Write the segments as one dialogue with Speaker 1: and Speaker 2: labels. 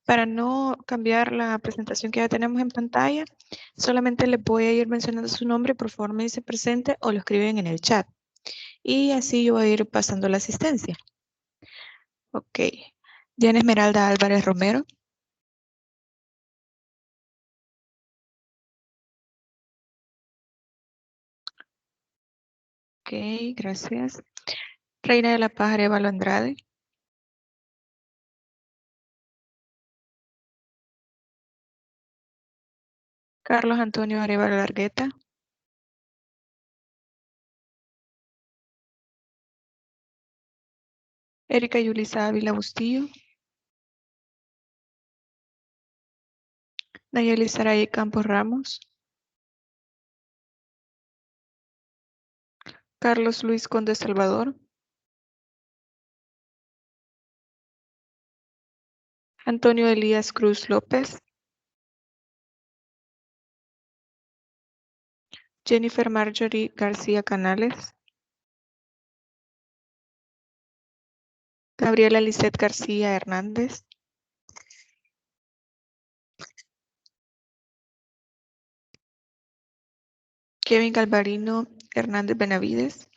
Speaker 1: Para no cambiar la presentación que ya tenemos en pantalla, solamente les voy a ir mencionando su nombre, por favor me dice presente o lo escriben en el chat. Y así yo voy a ir pasando la asistencia. Ok. Diana Esmeralda Álvarez Romero. Ok, gracias. Reina de la Paz Arevalo Andrade. Carlos Antonio Arevalo Largueta. Erika Yulisa Ávila Bustillo. Nayeli Saray Campos Ramos. Carlos Luis Conde Salvador. Antonio Elías Cruz López. Jennifer Marjorie García Canales. Gabriela Lisette García Hernández. Kevin Galvarino Hernández Benavides.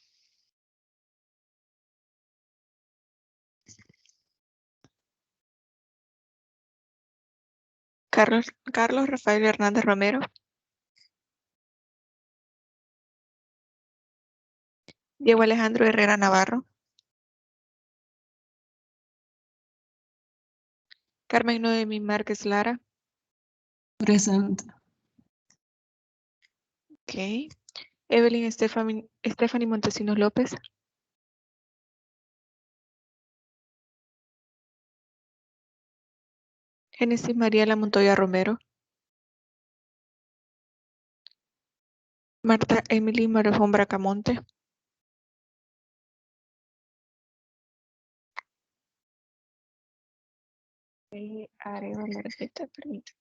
Speaker 1: Carlos Rafael Hernández Romero. Diego Alejandro Herrera Navarro. Carmen Noemí Márquez Lara.
Speaker 2: Presente.
Speaker 1: Ok. Evelyn Stephanie Montesinos López. Génesis Mariela Montoya Romero. Marta Emily Marojón Bracamonte. Arevalo Largueta, permítame.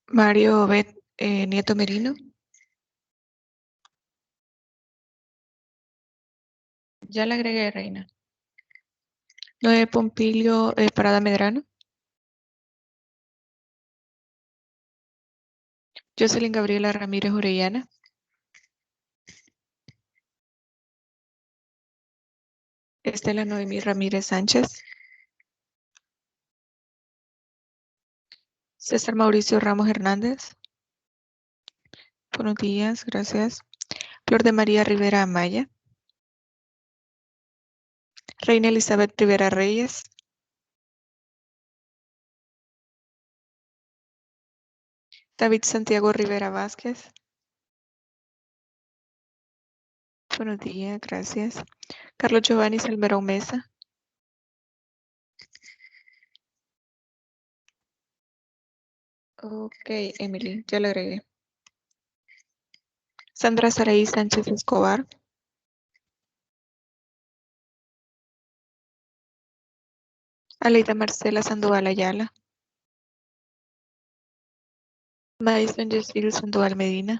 Speaker 1: Mario Obed Nieto Merino. Ya le agregué, Reina. Noé Pompilio Parada Medrano. Jocelyn Gabriela Ramírez Orellana. Estela Noemí Ramírez Sánchez. César Mauricio Ramos Hernández. Buenos días, gracias. Flor de María Rivera Amaya. Reina Elizabeth Rivera Reyes. David Santiago Rivera Vázquez. Buenos días, gracias. Carlos Giovanni Salmerón Mesa. Ok, Emily, ya le agregué. Sandra Saraí Sánchez Escobar. Aleida Marcela Sandoval Ayala. Madison Yesil Sandoval Medina.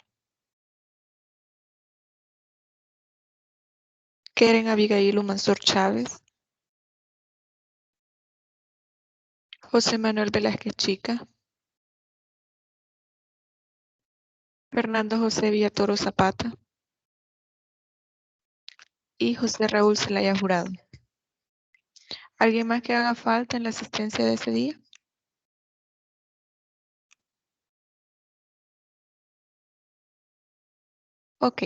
Speaker 1: Keren Abigail Mansur Chávez. José Manuel Velázquez Chica. Fernando José Villatoro Zapata. Y José Raúl Zelaya Jurado. ¿Alguien más que haga falta en la asistencia de ese día? Ok.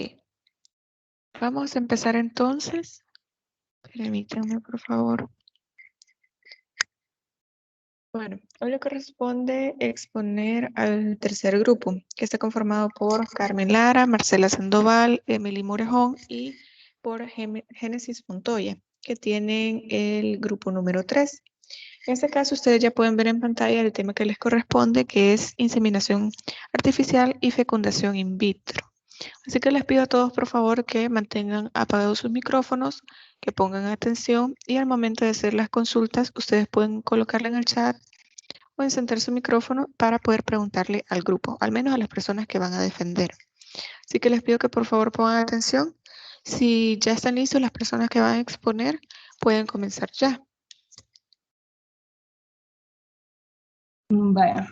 Speaker 1: Vamos a empezar entonces. Permítanme, por favor. Bueno, hoy le corresponde exponer al tercer grupo, que está conformado por Carmen Lara, Marcela Sandoval, Emily Morejón y por Génesis Montoya, que tienen el grupo número 3. En este caso, ustedes ya pueden ver en pantalla el tema que les corresponde, que es inseminación artificial y fecundación in vitro. Así que les pido a todos, por favor, que mantengan apagados sus micrófonos, que pongan atención y al momento de hacer las consultas, ustedes pueden colocarla en el chat o encender su micrófono para poder preguntarle al grupo, al menos a las personas que van a defender. Así que les pido que por favor pongan atención Si ya están listos las personas que van a exponer, pueden comenzar ya.
Speaker 2: Vaya.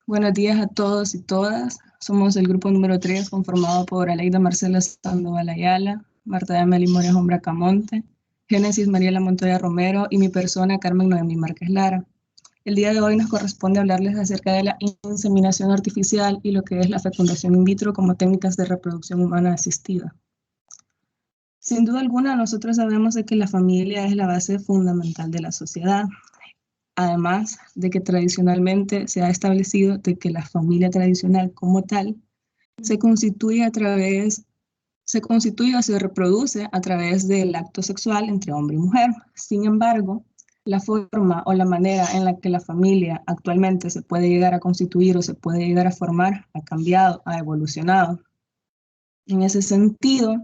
Speaker 2: Buenos días a todos y todas. Somos el grupo número 3, conformado por Aleida Marcela Sandoval Ayala, Marta de Amelie Morejón Bracamonte, Génesis Mariela Montoya Romero y mi persona, Carmen Noemí Márquez Lara. El día de hoy nos corresponde hablarles acerca de la inseminación artificial y lo que es la fecundación in vitro como técnicas de reproducción humana asistida. Sin duda alguna, nosotros sabemos de que la familia es la base fundamental de la sociedad. Además de que tradicionalmente se ha establecido de que la familia tradicional como tal se constituye o se reproduce a través del acto sexual entre hombre y mujer. Sin embargo, la forma o la manera en la que la familia actualmente se puede llegar a constituir o se puede llegar a formar ha cambiado, ha evolucionado. En ese sentido,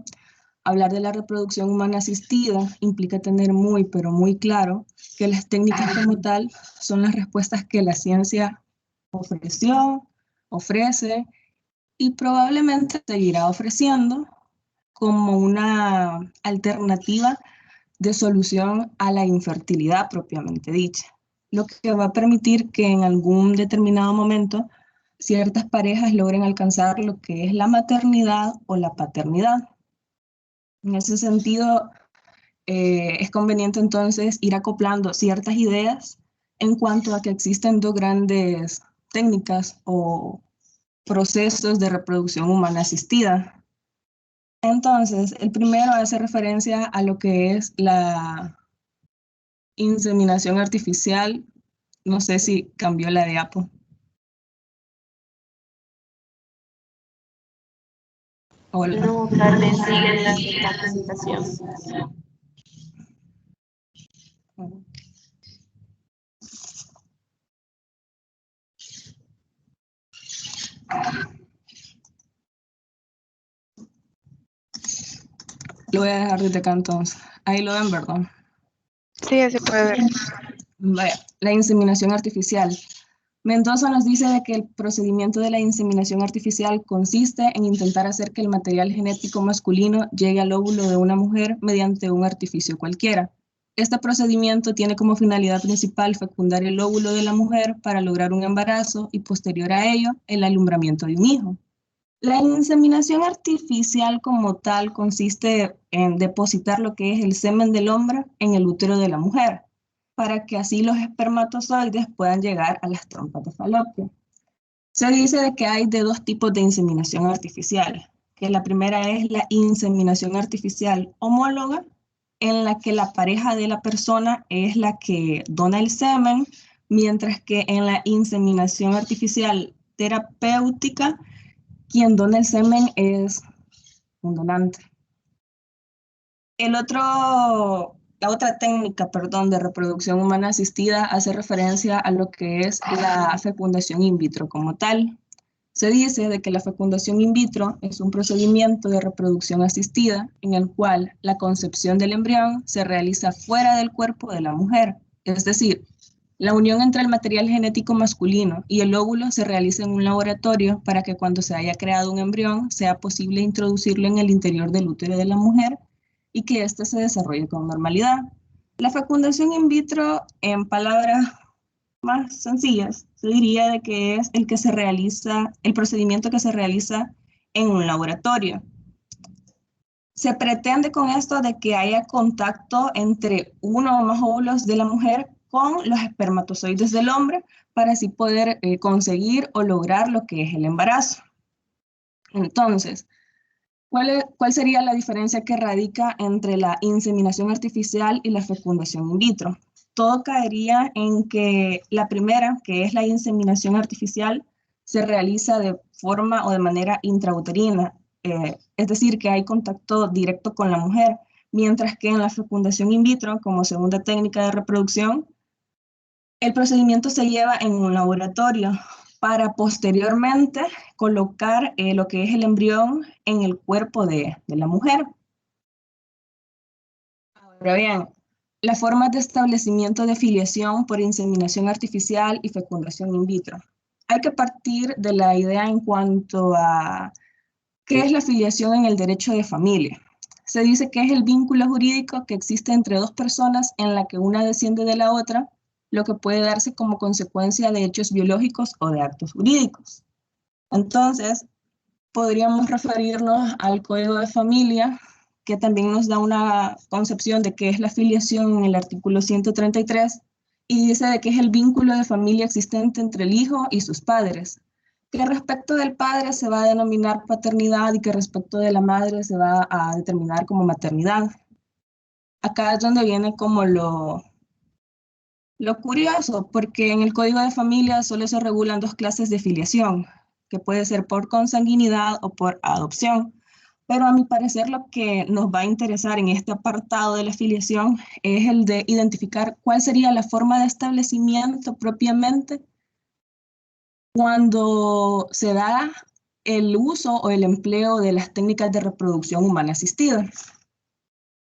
Speaker 2: hablar de la reproducción humana asistida implica tener muy, pero muy claro que las técnicas como tal son las respuestas que la ciencia ofreció, ofrece y probablemente seguirá ofreciendo como una alternativa de solución a la infertilidad propiamente dicha, lo que va a permitir que en algún determinado momento ciertas parejas logren alcanzar lo que es la maternidad o la paternidad. En ese sentido, es conveniente entonces ir acoplando ciertas ideas en cuanto a que existen dos grandes técnicas o procesos de reproducción humana asistida. Entonces, el primero hace referencia a lo que es la inseminación artificial. No sé si cambió la diapo. Hola.
Speaker 3: No, Carmen, sigue en la presentación.
Speaker 2: Lo voy a dejar desde acá entonces. Ahí lo ven, ¿verdad?
Speaker 1: Sí, así puede ver.
Speaker 2: Vaya, la inseminación artificial. Mendoza nos dice de que el procedimiento de la inseminación artificial consiste en intentar hacer que el material genético masculino llegue al óvulo de una mujer mediante un artificio cualquiera. Este procedimiento tiene como finalidad principal fecundar el óvulo de la mujer para lograr un embarazo y posterior a ello el alumbramiento de un hijo. La inseminación artificial como tal consiste en depositar lo que es el semen del hombre en el útero de la mujer, para que así los espermatozoides puedan llegar a las trompas de falopio. Se dice de que hay de dos tipos de inseminación artificial, que la primera es la inseminación artificial homóloga, en la que la pareja de la persona es la que dona el semen, mientras que en la inseminación artificial terapéutica, quien dona el semen es un donante. La otra técnica, perdón, de reproducción humana asistida hace referencia a lo que es la fecundación in vitro como tal. Se dice de que la fecundación in vitro es un procedimiento de reproducción asistida en el cual la concepción del embrión se realiza fuera del cuerpo de la mujer. Es decir, la unión entre el material genético masculino y el óvulo se realiza en un laboratorio para que cuando se haya creado un embrión sea posible introducirlo en el interior del útero de la mujer y que éste se desarrolle con normalidad. La fecundación in vitro, en palabras más sencillas, se diría de que es el que se realiza, el procedimiento que se realiza en un laboratorio. Se pretende con esto de que haya contacto entre uno o más óvulos de la mujer con los espermatozoides del hombre para así poder conseguir o lograr lo que es el embarazo. Entonces, ¿cuál sería la diferencia que radica entre la inseminación artificial y la fecundación in vitro? Todo caería en que la primera, que es la inseminación artificial, se realiza de forma o de manera intrauterina, es decir, que hay contacto directo con la mujer, mientras que en la fecundación in vitro, como segunda técnica de reproducción, el procedimiento se lleva en un laboratorio para posteriormente colocar lo que es el embrión en el cuerpo de la mujer. Ahora bien, las formas de establecimiento de filiación por inseminación artificial y fecundación in vitro. Hay que partir de la idea en cuanto a qué es la filiación en el derecho de familia. Se dice que es el vínculo jurídico que existe entre dos personas en la que una desciende de la otra, lo que puede darse como consecuencia de hechos biológicos o de actos jurídicos. Entonces, podríamos referirnos al Código de Familia, que también nos da una concepción de qué es la filiación en el artículo 133, y dice de que es el vínculo de familia existente entre el hijo y sus padres, que respecto del padre se va a denominar paternidad y que respecto de la madre se va a determinar como maternidad. Acá es donde viene como lo curioso, porque en el Código de Familia solo se regulan dos clases de filiación, que puede ser por consanguinidad o por adopción. Pero a mi parecer lo que nos va a interesar en este apartado de la filiación es el de identificar cuál sería la forma de establecimiento propiamente cuando se da el uso o el empleo de las técnicas de reproducción humana asistida.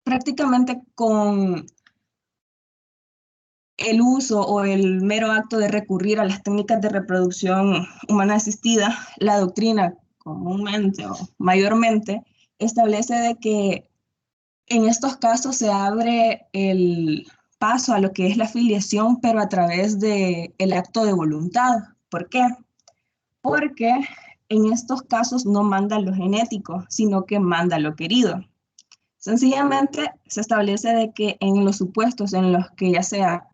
Speaker 2: Prácticamente con el uso o el mero acto de recurrir a las técnicas de reproducción humana asistida, la doctrina comúnmente o mayormente establece de que en estos casos se abre el paso a lo que es la filiación, pero a través del acto de voluntad. ¿Por qué? Porque en estos casos no manda lo genético, sino que manda lo querido. Sencillamente se establece de que en los supuestos en los que ya sea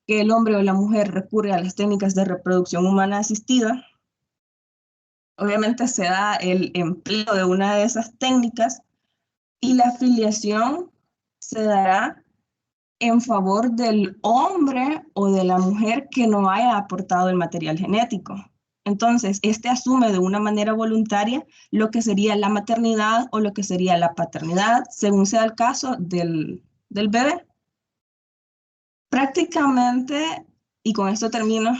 Speaker 2: que el hombre o la mujer recurre a las técnicas de reproducción humana asistida, obviamente se da el empleo de una de esas técnicas y la filiación se dará en favor del hombre o de la mujer que no haya aportado el material genético. Entonces, este asume de una manera voluntaria lo que sería la maternidad o lo que sería la paternidad, según sea el caso del bebé. Prácticamente, y con esto termino,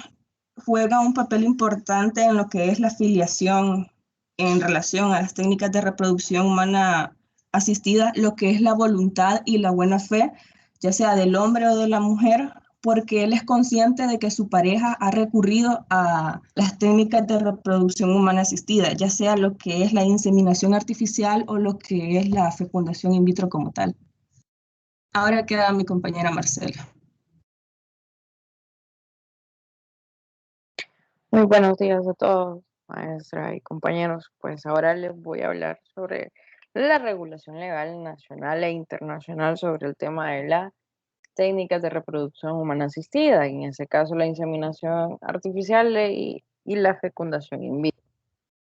Speaker 2: juega un papel importante en lo que es la filiación en relación a las técnicas de reproducción humana asistida, lo que es la voluntad y la buena fe, ya sea del hombre o de la mujer, porque él es consciente de que su pareja ha recurrido a las técnicas de reproducción humana asistida, ya sea lo que es la inseminación artificial o lo que es la fecundación in vitro como tal. Ahora queda mi compañera Marcela.
Speaker 4: Muy buenos días a todos, maestra y compañeros. Pues ahora les voy a hablar sobre la regulación legal nacional e internacional sobre el tema de las técnicas de reproducción humana asistida, en ese caso la inseminación artificial y la fecundación in vitro.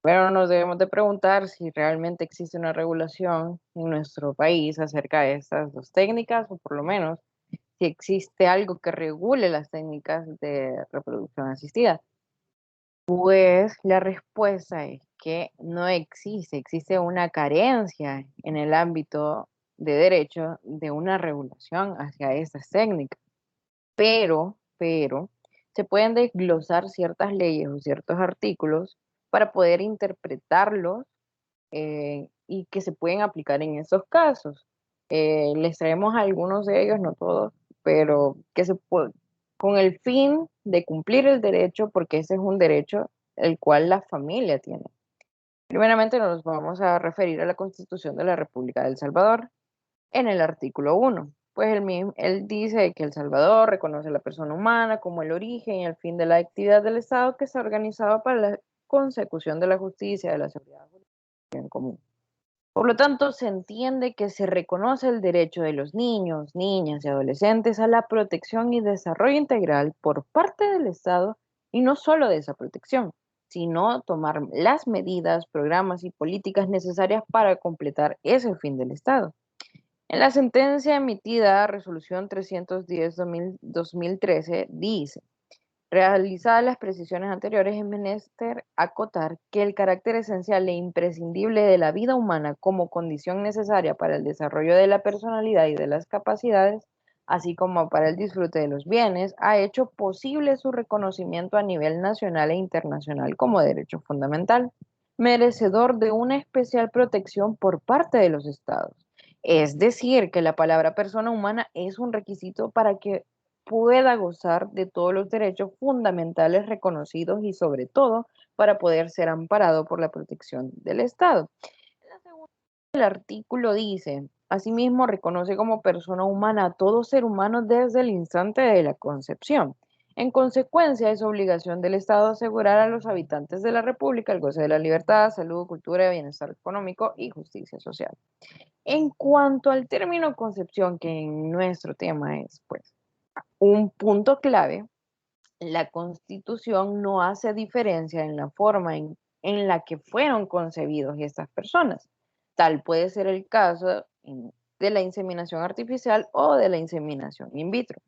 Speaker 4: Pero nos debemos de preguntar si realmente existe una regulación en nuestro país acerca de estas dos técnicas, o por lo menos si existe algo que regule las técnicas de reproducción asistida. Pues la respuesta es que no existe, existe una carencia en el ámbito de derecho de una regulación hacia estas técnicas, pero se pueden desglosar ciertas leyes o ciertos artículos para poder interpretarlos y que se pueden aplicar en esos casos. Les traemos algunos de ellos, no todos, pero que se puede, con el fin de cumplir el derecho, porque ese es un derecho el cual la familia tiene. Primeramente nos vamos a referir a la Constitución de la República de El Salvador, en el artículo 1. Pues él dice que El Salvador reconoce a la persona humana como el origen y el fin de la actividad del Estado que está organizado para la consecución de la justicia, de la seguridad jurídica en común. Por lo tanto, se entiende que se reconoce el derecho de los niños, niñas y adolescentes a la protección y desarrollo integral por parte del Estado, y no solo de esa protección, sino tomar las medidas, programas y políticas necesarias para completar ese fin del Estado. En la sentencia emitida, resolución 310-2013, dice: realizadas las precisiones anteriores, es menester acotar que el carácter esencial e imprescindible de la vida humana como condición necesaria para el desarrollo de la personalidad y de las capacidades, así como para el disfrute de los bienes, ha hecho posible su reconocimiento a nivel nacional e internacional como derecho fundamental, merecedor de una especial protección por parte de los estados. Es decir, que la palabra persona humana es un requisito para que pueda gozar de todos los derechos fundamentales reconocidos y sobre todo para poder ser amparado por la protección del Estado. El artículo dice: Asimismo, reconoce como persona humana a todo ser humano desde el instante de la concepción. En consecuencia, es obligación del Estado asegurar a los habitantes de la República el goce de la libertad, salud, cultura, bienestar económico y justicia social. En cuanto al término concepción, que en nuestro tema es pues un punto clave, la Constitución no hace diferencia en la forma en la que fueron concebidos estas personas. Tal puede ser el caso de la inseminación artificial o de la inseminación in vitro,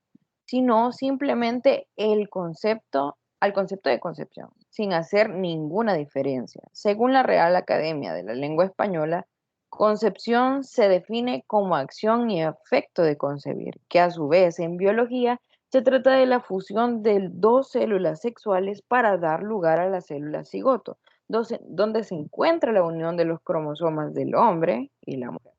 Speaker 4: sino simplemente al concepto de concepción, sin hacer ninguna diferencia. Según la Real Academia de la Lengua Española, concepción se define como acción y efecto de concebir, que a su vez en biología se trata de la fusión de dos células sexuales para dar lugar a la célula cigoto, donde se encuentra la unión de los cromosomas del hombre y la mujer.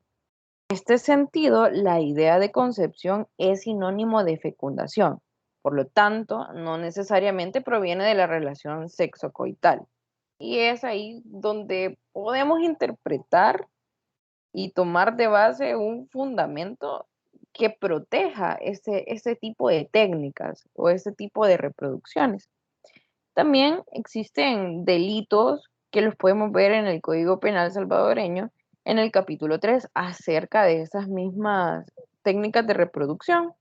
Speaker 4: En este sentido, la idea de concepción es sinónimo de fecundación, por lo tanto, no necesariamente proviene de la relación sexocoital. Y es ahí donde podemos interpretar y tomar de base un fundamento que proteja este tipo de técnicas o este tipo de reproducciones. También existen delitos que los podemos ver en el Código Penal salvadoreño, en el capítulo 3, acerca de esas mismas técnicas de reproducción.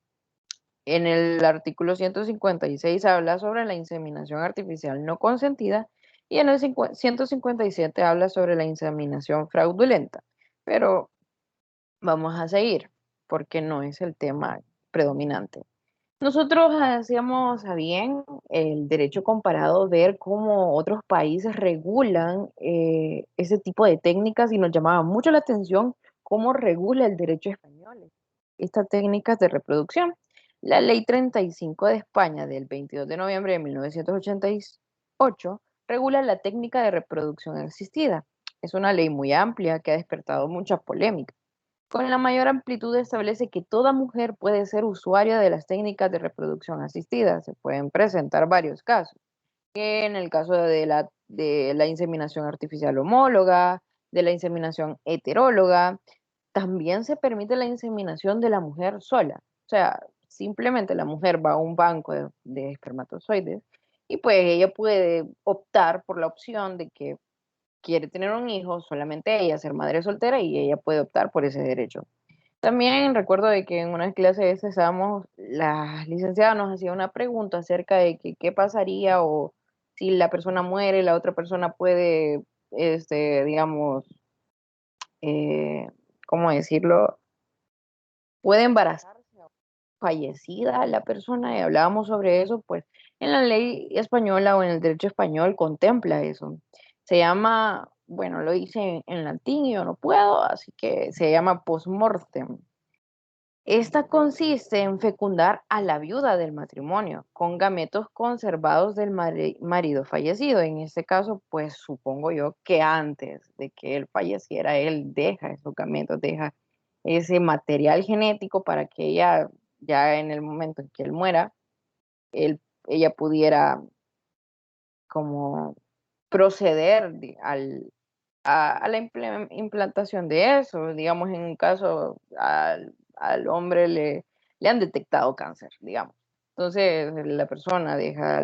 Speaker 4: En el artículo 156 habla sobre la inseminación artificial no consentida y en el 157 habla sobre la inseminación fraudulenta. Pero vamos a seguir porque no es el tema predominante. Nosotros hacíamos a bien el derecho comparado, ver cómo otros países regulan ese tipo de técnicas y nos llamaba mucho la atención cómo regula el derecho español estas técnicas de reproducción. La Ley 35 de España del 22 de noviembre de 1988 regula la técnica de reproducción asistida. Es una ley muy amplia que ha despertado mucha polémica. Con la mayor amplitud establece que toda mujer puede ser usuaria de las técnicas de reproducción asistida. Se pueden presentar varios casos. Que en el caso de la inseminación artificial homóloga, de la inseminación heteróloga, también se permite la inseminación de la mujer sola. O sea, simplemente la mujer va a un banco de espermatozoides y pues ella puede optar por la opción de que quiere tener un hijo, solamente ella, ser madre soltera, y ella puede optar por ese derecho. También recuerdo de que en una clase de esta estábamos, la licenciada nos hacía una pregunta acerca de que qué pasaría o si la persona muere, la otra persona puede, digamos, eh, ¿cómo decirlo? Puede embarazarse o fallecida la persona y hablábamos sobre eso, pues en la ley española o en el derecho español contempla eso. Se llama, bueno, lo hice en latín y yo no puedo, así que se llama postmortem. Esta consiste en fecundar a la viuda del matrimonio con gametos conservados del marido fallecido. En este caso, pues supongo yo que antes de que él falleciera, él deja esos gametos, deja ese material genético para que ella, ya en el momento en que él muera, ella pudiera como proceder a la implantación de eso. Digamos, en un caso al hombre le han detectado cáncer, digamos. Entonces, la persona deja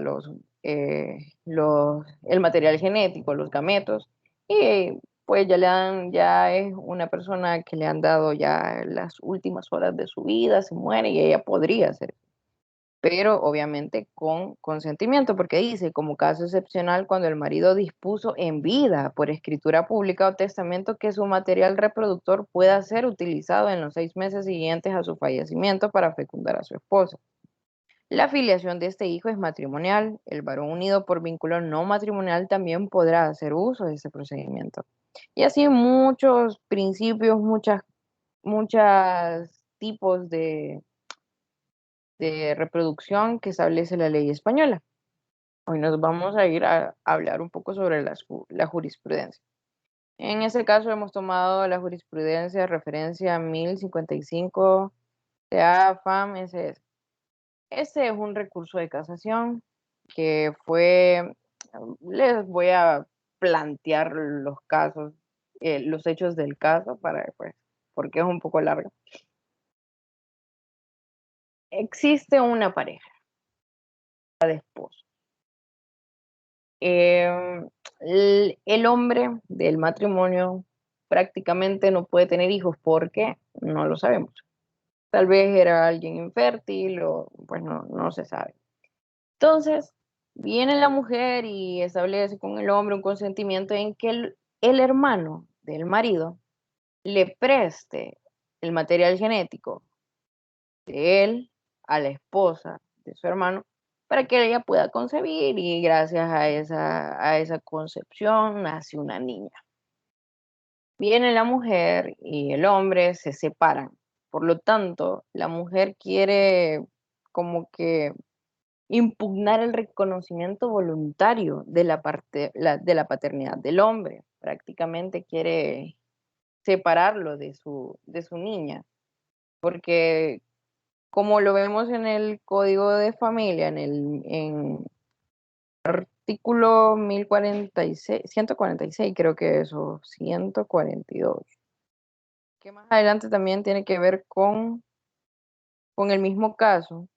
Speaker 4: el material genético, los gametos, y pues ya es una persona que le han dado ya las últimas horas de su vida, se muere y ella podría ser, pero obviamente con consentimiento, porque dice, como caso excepcional, cuando el marido dispuso en vida, por escritura pública o testamento, que su material reproductor pueda ser utilizado en los 6 meses siguientes a su fallecimiento para fecundar a su esposa. La filiación de este hijo es matrimonial. El varón unido por vínculo no matrimonial también podrá hacer uso de ese procedimiento. Y así muchos principios, muchos tipos de reproducción que establece la ley española. Hoy nos vamos a ir a hablar un poco sobre la jurisprudencia. En ese caso hemos tomado la jurisprudencia referencia 1055 de AFAM SS. Este es un recurso de casación que les voy a plantear los casos, los hechos del caso para pues, porque es un poco larga. Existe una pareja de esposos. El hombre del matrimonio prácticamente no puede tener hijos porque no lo sabemos. Tal vez era alguien infértil o pues no se sabe. Entonces, viene la mujer y establece con el hombre un consentimiento en que el hermano del marido le preste el material genético de él a la esposa de su hermano para que ella pueda concebir y gracias a esa concepción nace una niña. Viene la mujer y el hombre se separan. Por lo tanto, la mujer quiere como que impugnar el reconocimiento voluntario de de la paternidad del hombre. Prácticamente quiere separarlo de su niña, porque como lo vemos en el Código de Familia, en artículo 1046, 146 creo que es, o 142, que más adelante también tiene que ver con el mismo caso,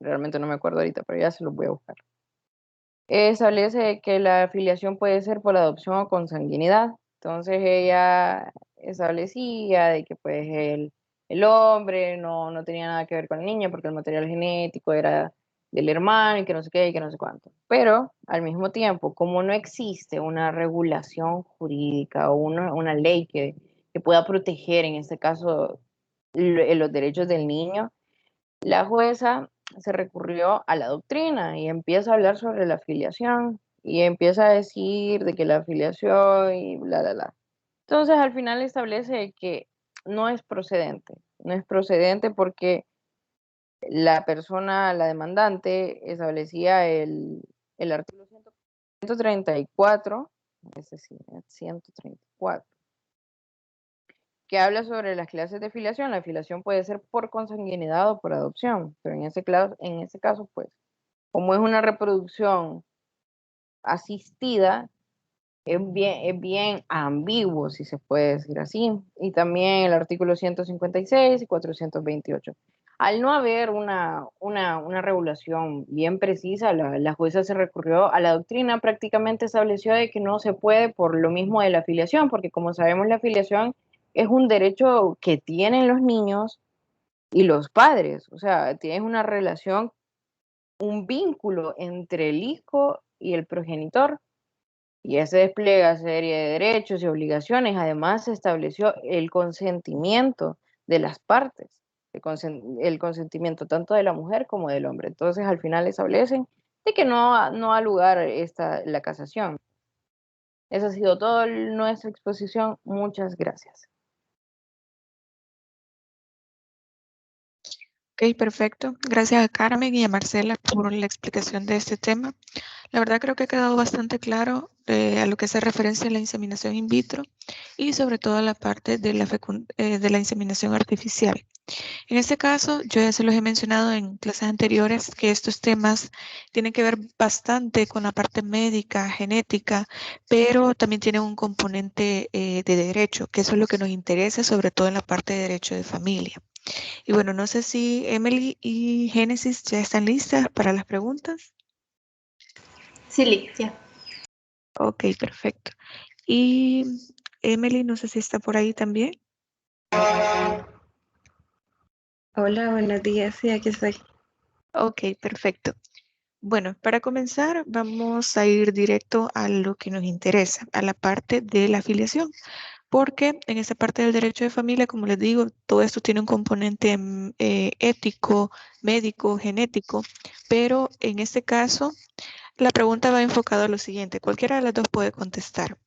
Speaker 4: realmente no me acuerdo ahorita, pero ya se los voy a buscar. Establece que la filiación puede ser por adopción o consanguinidad. Entonces ella establecía de que pues el hombre no tenía nada que ver con la niña porque el material genético era del hermano y que no sé qué y que no sé cuánto. Pero al mismo tiempo, como no existe una regulación jurídica o una ley que pueda proteger en este caso los derechos del niño, la jueza se recurrió a la doctrina y empieza a hablar sobre la filiación y empieza a decir de que la filiación y bla. Entonces al final establece que no es procedente porque la persona, la demandante, establecía el artículo 134, ese sí, 134, que habla sobre las clases de filiación. La filiación puede ser por consanguinidad o por adopción, pero en ese caso, pues, como es una reproducción asistida, es bien ambiguo, si se puede decir así. Y también el artículo 156 y 428. Al no haber una regulación bien precisa, la jueza se recurrió a la doctrina, prácticamente estableció de que no se puede por lo mismo de la afiliación, porque como sabemos la afiliación es un derecho que tienen los niños y los padres, o sea, tienes una relación, un vínculo entre el hijo y el progenitor, y ese despliega serie de derechos y obligaciones. Además, se estableció el consentimiento de las partes, el consentimiento tanto de la mujer como del hombre. Entonces, al final establecen de que no ha lugar la casación. Esa ha sido toda nuestra exposición. Muchas gracias.
Speaker 1: Ok, perfecto. Gracias a Carmen y a Marcela por la explicación de este tema. La verdad creo que ha quedado bastante claro a lo que hace referencia a la inseminación in vitro y sobre todo a la parte de la inseminación artificial. En este caso, yo ya se los he mencionado en clases anteriores que estos temas tienen que ver bastante con la parte médica, genética, pero también tienen un componente de derecho, que eso es lo que nos interesa, sobre todo en la parte de derecho de familia. Y bueno, no sé si Emily y Génesis ya están listas para las preguntas.
Speaker 3: Sí, Licia.
Speaker 1: Ok, perfecto. Y Emily, no sé si está por ahí también.
Speaker 5: Hola, buenos días. Sí, aquí estoy.
Speaker 1: Ok, perfecto. Bueno, para comenzar vamos a ir directo a lo que nos interesa, a la parte de la afiliación, porque en esa parte del derecho de familia, como les digo, todo esto tiene un componente ético, médico, genético, pero en este caso la pregunta va enfocada a lo siguiente, cualquiera de las dos puede contestar.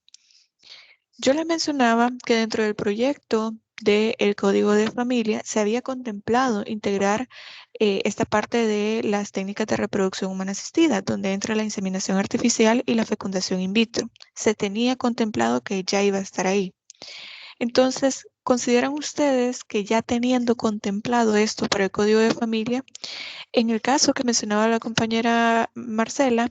Speaker 1: Yo les mencionaba que dentro del proyecto del Código de Familia se había contemplado integrar esta parte de las técnicas de reproducción humana asistida, donde entra la inseminación artificial y la fecundación in vitro. Se tenía contemplado que ya iba a estar ahí. Entonces, ¿consideran ustedes que ya teniendo contemplado esto para el Código de Familia, en el caso que mencionaba la compañera Marcela,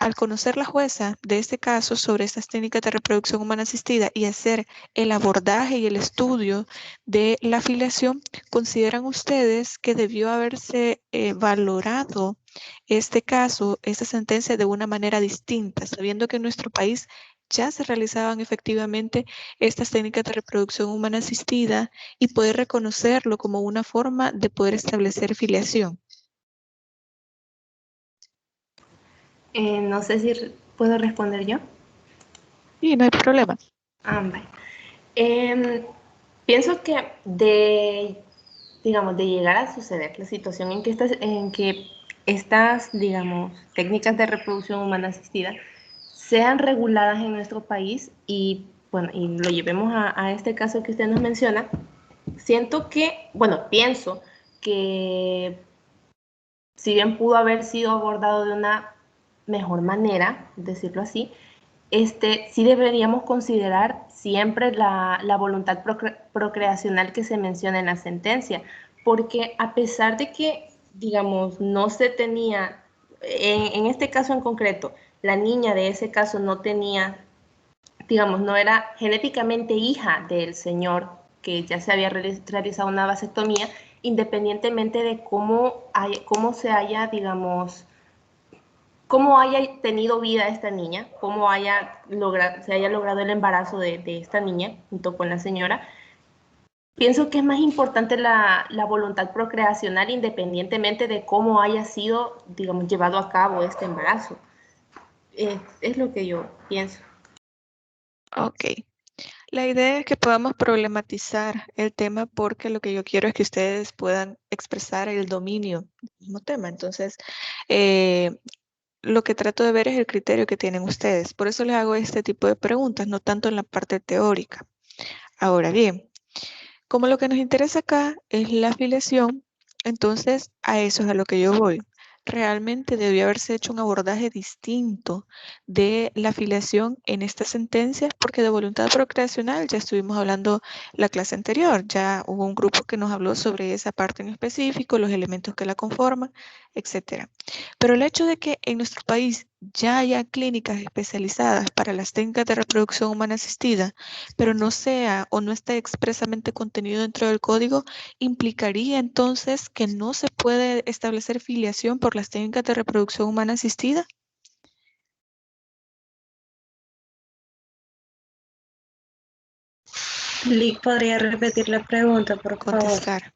Speaker 1: al conocer la jueza de este caso sobre estas técnicas de reproducción humana asistida y hacer el abordaje y el estudio de la filiación, ¿consideran ustedes que debió haberse valorado este caso, esta sentencia de una manera distinta, sabiendo que en nuestro país ya se realizaban efectivamente estas técnicas de reproducción humana asistida y poder reconocerlo como una forma de poder establecer filiación?
Speaker 3: No sé si puedo responder yo.
Speaker 1: Sí, no hay problema.
Speaker 3: Vale. Pienso que digamos, de llegar a suceder la situación en que estas, digamos, técnicas de reproducción humana asistida sean reguladas en nuestro país y, bueno, y lo llevemos a este caso que usted nos menciona, pienso que si bien pudo haber sido abordado de una mejor manera, decirlo así, sí deberíamos considerar siempre la voluntad procreacional que se menciona en la sentencia, porque a pesar de que, digamos, no se tenía, en este caso en concreto, la niña de ese caso no tenía, digamos, no era genéticamente hija del señor que ya se había realizado una vasectomía, independientemente de cómo se haya, digamos, cómo haya tenido vida esta niña, cómo se haya logrado el embarazo de esta niña junto con la señora. Pienso que es más importante la voluntad procreacional independientemente de cómo haya sido, digamos, llevado a cabo este embarazo. Es lo que yo pienso.
Speaker 1: Ok. La idea es que podamos problematizar el tema porque lo que yo quiero es que ustedes puedan expresar el dominio del mismo tema. Entonces, lo que trato de ver es el criterio que tienen ustedes. Por eso les hago este tipo de preguntas, no tanto en la parte teórica. Ahora bien, como lo que nos interesa acá es la afiliación, entonces a eso es a lo que yo voy. Realmente debió haberse hecho un abordaje distinto de la afiliación en estas sentencias, porque de voluntad procreacional ya estuvimos hablando la clase anterior, ya hubo un grupo que nos habló sobre esa parte en específico, los elementos que la conforman, etcétera. Pero el hecho de que en nuestro país ya haya clínicas especializadas para las técnicas de reproducción humana asistida, pero no sea o no esté expresamente contenido dentro del código, implicaría entonces que no se puede establecer filiación por las técnicas de reproducción humana asistida.
Speaker 5: Lick, ¿podría repetir la pregunta, por favor?
Speaker 1: Contestar.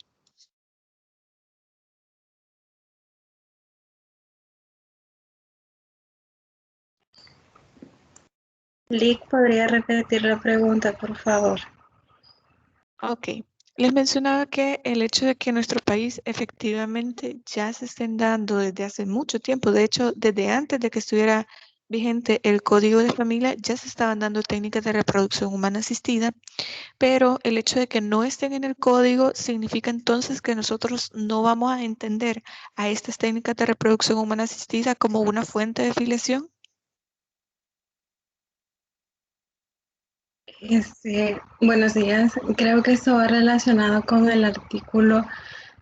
Speaker 5: Lick, ¿podría repetir la pregunta, por favor?
Speaker 1: Ok. Les mencionaba que el hecho de que en nuestro país efectivamente ya se estén dando desde hace mucho tiempo, de hecho, desde antes de que estuviera vigente el Código de Familia, ya se estaban dando técnicas de reproducción humana asistida, pero el hecho de que no estén en el código significa entonces que nosotros no vamos a entender a estas técnicas de reproducción humana asistida como una fuente de filiación.
Speaker 5: Buenos días. Creo que esto va relacionado con el artículo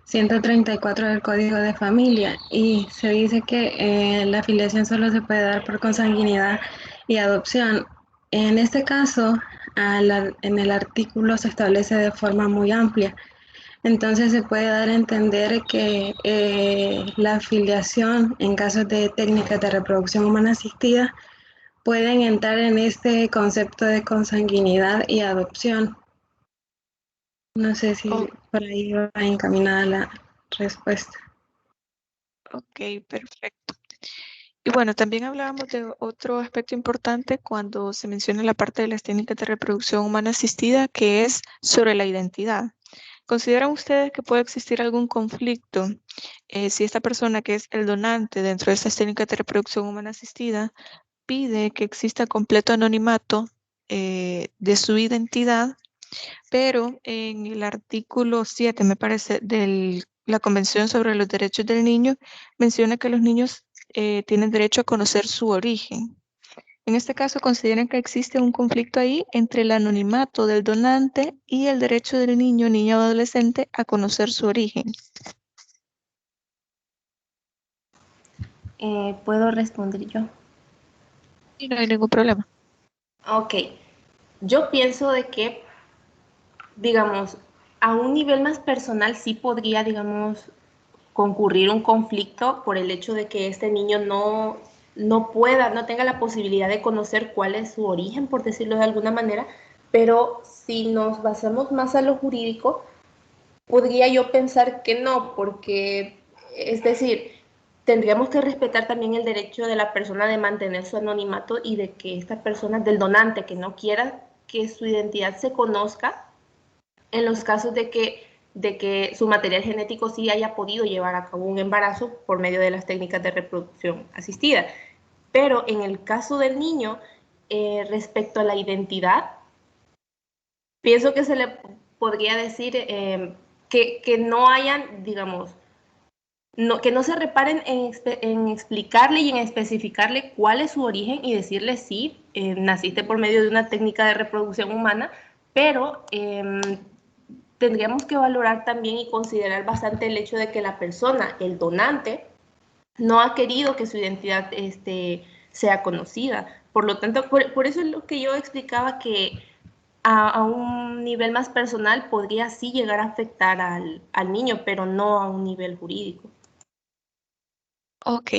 Speaker 5: 134 del Código de Familia y se dice que la afiliación solo se puede dar por consanguinidad y adopción. En este caso, en el artículo se establece de forma muy amplia. Entonces se puede dar a entender que la afiliación en casos de técnicas de reproducción humana asistida pueden entrar en este concepto de consanguinidad y adopción. No sé si
Speaker 1: Oh,
Speaker 5: por ahí va encaminada la respuesta.
Speaker 1: ok, perfecto. Y bueno, también hablábamos de otro aspecto importante cuando se menciona la parte de las técnicas de reproducción humana asistida, que es sobre la identidad. ¿Consideran ustedes que puede existir algún conflicto si esta persona que es el donante dentro de estas técnicas de reproducción humana asistida pide que exista completo anonimato de su identidad, pero en el artículo 7, me parece, de la Convención sobre los Derechos del Niño, menciona que los niños tienen derecho a conocer su origen? En este caso, ¿consideran que existe un conflicto ahí entre el anonimato del donante y el derecho del niño, niña o adolescente a conocer su origen?
Speaker 3: ¿Puedo responder yo?
Speaker 1: Y no hay ningún problema.
Speaker 3: Ok, yo pienso de que, digamos, a un nivel más personal sí podría, digamos, concurrir un conflicto por el hecho de que este niño no tenga la posibilidad de conocer cuál es su origen, por decirlo de alguna manera, pero si nos basamos más a lo jurídico, podría yo pensar que no, porque, es decir, tendríamos que respetar también el derecho de la persona de mantener su anonimato y de que esta persona, del donante, que no quiera que su identidad se conozca, en los casos de que su material genético sí haya podido llevar a cabo un embarazo por medio de las técnicas de reproducción asistida. Pero en el caso del niño, respecto a la identidad, pienso que se le podría decir que no hayan, digamos, que no se reparen en explicarle y en especificarle cuál es su origen y decirle sí, naciste por medio de una técnica de reproducción humana, pero tendríamos que valorar también y considerar bastante el hecho de que la persona, el donante, no ha querido que su identidad sea conocida. Por lo tanto, por eso es lo que yo explicaba que a un nivel más personal podría sí llegar a afectar al niño, pero no a un nivel jurídico.
Speaker 1: Ok.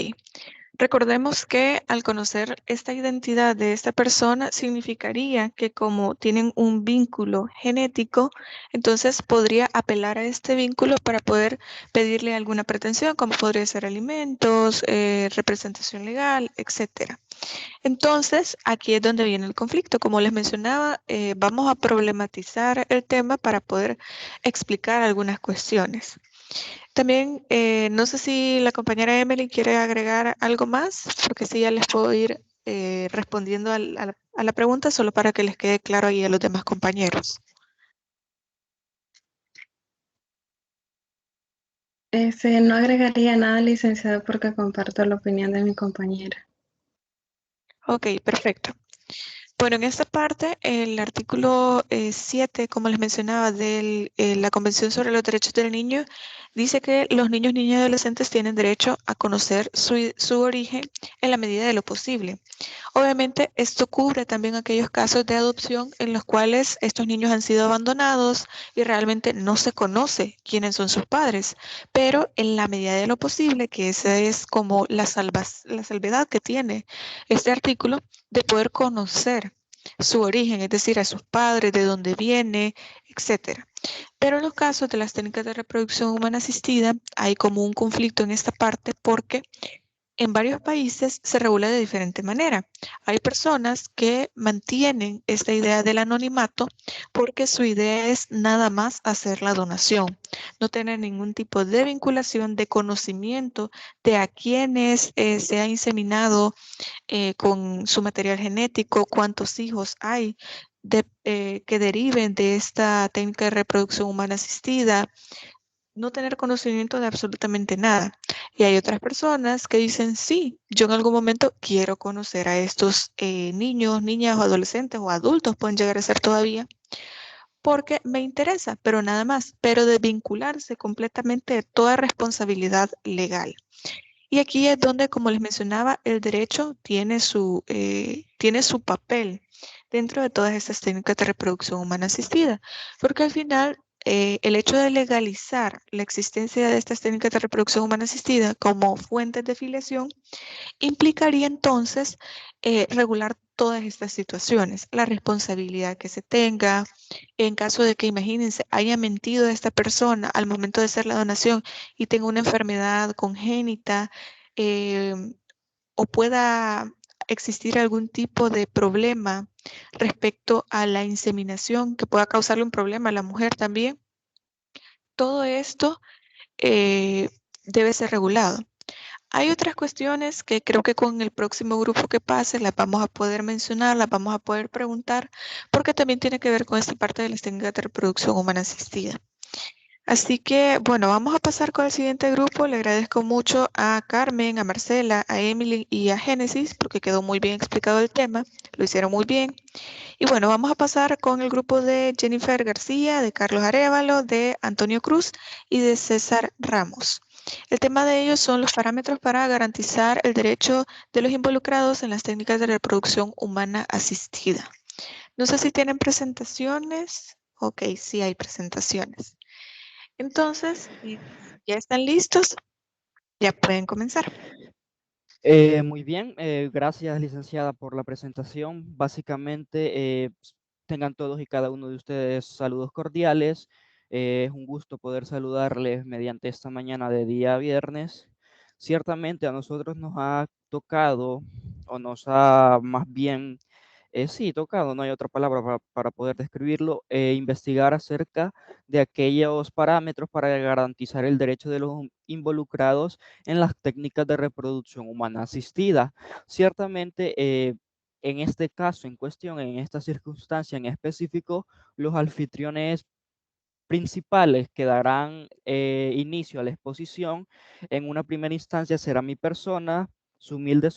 Speaker 1: Recordemos que al conocer esta identidad de esta persona significaría que como tienen un vínculo genético, entonces podría apelar a este vínculo para poder pedirle alguna pretensión, como podría ser alimentos, representación legal, etcétera. Entonces, aquí es donde viene el conflicto. Como les mencionaba, vamos a problematizar el tema para poder explicar algunas cuestiones. También, no sé si la compañera Emily quiere agregar algo más, porque sí ya les puedo ir respondiendo a la pregunta, solo para que les quede claro ahí a los demás compañeros.
Speaker 5: No agregaría nada, licenciada, porque comparto la opinión de mi compañera.
Speaker 1: Ok, perfecto. Bueno, en esta parte, el artículo 7, como les mencionaba, de la Convención sobre los Derechos del Niño, dice que los niños, niñas y adolescentes tienen derecho a conocer su origen en la medida de lo posible. Obviamente, esto cubre también aquellos casos de adopción en los cuales estos niños han sido abandonados y realmente no se conoce quiénes son sus padres, pero en la medida de lo posible, que esa es como la salvedad que tiene este artículo, de poder conocer su origen, es decir, a sus padres, de dónde viene, etcétera. Pero en los casos de las técnicas de reproducción humana asistida hay como un conflicto en esta parte porque en varios países se regula de diferente manera. Hay personas que mantienen esta idea del anonimato porque su idea es nada más hacer la donación, no tener ningún tipo de vinculación, de conocimiento de a quienes se ha inseminado con su material genético, cuántos hijos hay que deriven de esta técnica de reproducción humana asistida, no tener conocimiento de absolutamente nada. Y hay otras personas que dicen, sí, yo en algún momento quiero conocer a estos niños, niñas o adolescentes o adultos, pueden llegar a ser todavía, porque me interesa, pero nada más, pero de vincularse completamente de toda responsabilidad legal. Y aquí es donde, como les mencionaba, el derecho tiene su papel dentro de todas estas técnicas de reproducción humana asistida, porque al final el hecho de legalizar la existencia de estas técnicas de reproducción humana asistida como fuentes de filiación implicaría entonces regular todas estas situaciones, la responsabilidad que se tenga, en caso de que, imagínense, haya mentido esta persona al momento de hacer la donación y tenga una enfermedad congénita eh, o pueda existir algún tipo de problema respecto a la inseminación que pueda causarle un problema a la mujer también. Todo esto debe ser regulado. Hay otras cuestiones que creo que con el próximo grupo que pase las vamos a poder mencionar, las vamos a poder preguntar, porque también tiene que ver con esta parte de las técnicas de reproducción humana asistida. Así que, bueno, vamos a pasar con el siguiente grupo. Le agradezco mucho a Carmen, a Marcela, a Emily y a Génesis, porque quedó muy bien explicado el tema, lo hicieron muy bien. Y bueno, vamos a pasar con el grupo de Jennifer García, de Carlos Arévalo, de Antonio Cruz y de César Ramos. El tema de ellos son los parámetros para garantizar el derecho de los involucrados en las técnicas de reproducción humana asistida. No sé si tienen presentaciones. Ok, sí hay presentaciones. Entonces, ¿ya están listos? Ya pueden comenzar.
Speaker 6: Muy bien, gracias licenciada por la presentación. Básicamente, tengan todos y cada uno de ustedes saludos cordiales. Es un gusto poder saludarles mediante esta mañana de día viernes. Ciertamente a nosotros nos ha tocado, o nos ha más bien, sí, tocado, no hay otra palabra para poder describirlo, investigar acerca de aquellos parámetros para garantizar el derecho de los involucrados en las técnicas de reproducción humana asistida. Ciertamente, en este caso en cuestión, en esta circunstancia en específico, los anfitriones principales que darán inicio a la exposición en una primera instancia será mi persona, su humilde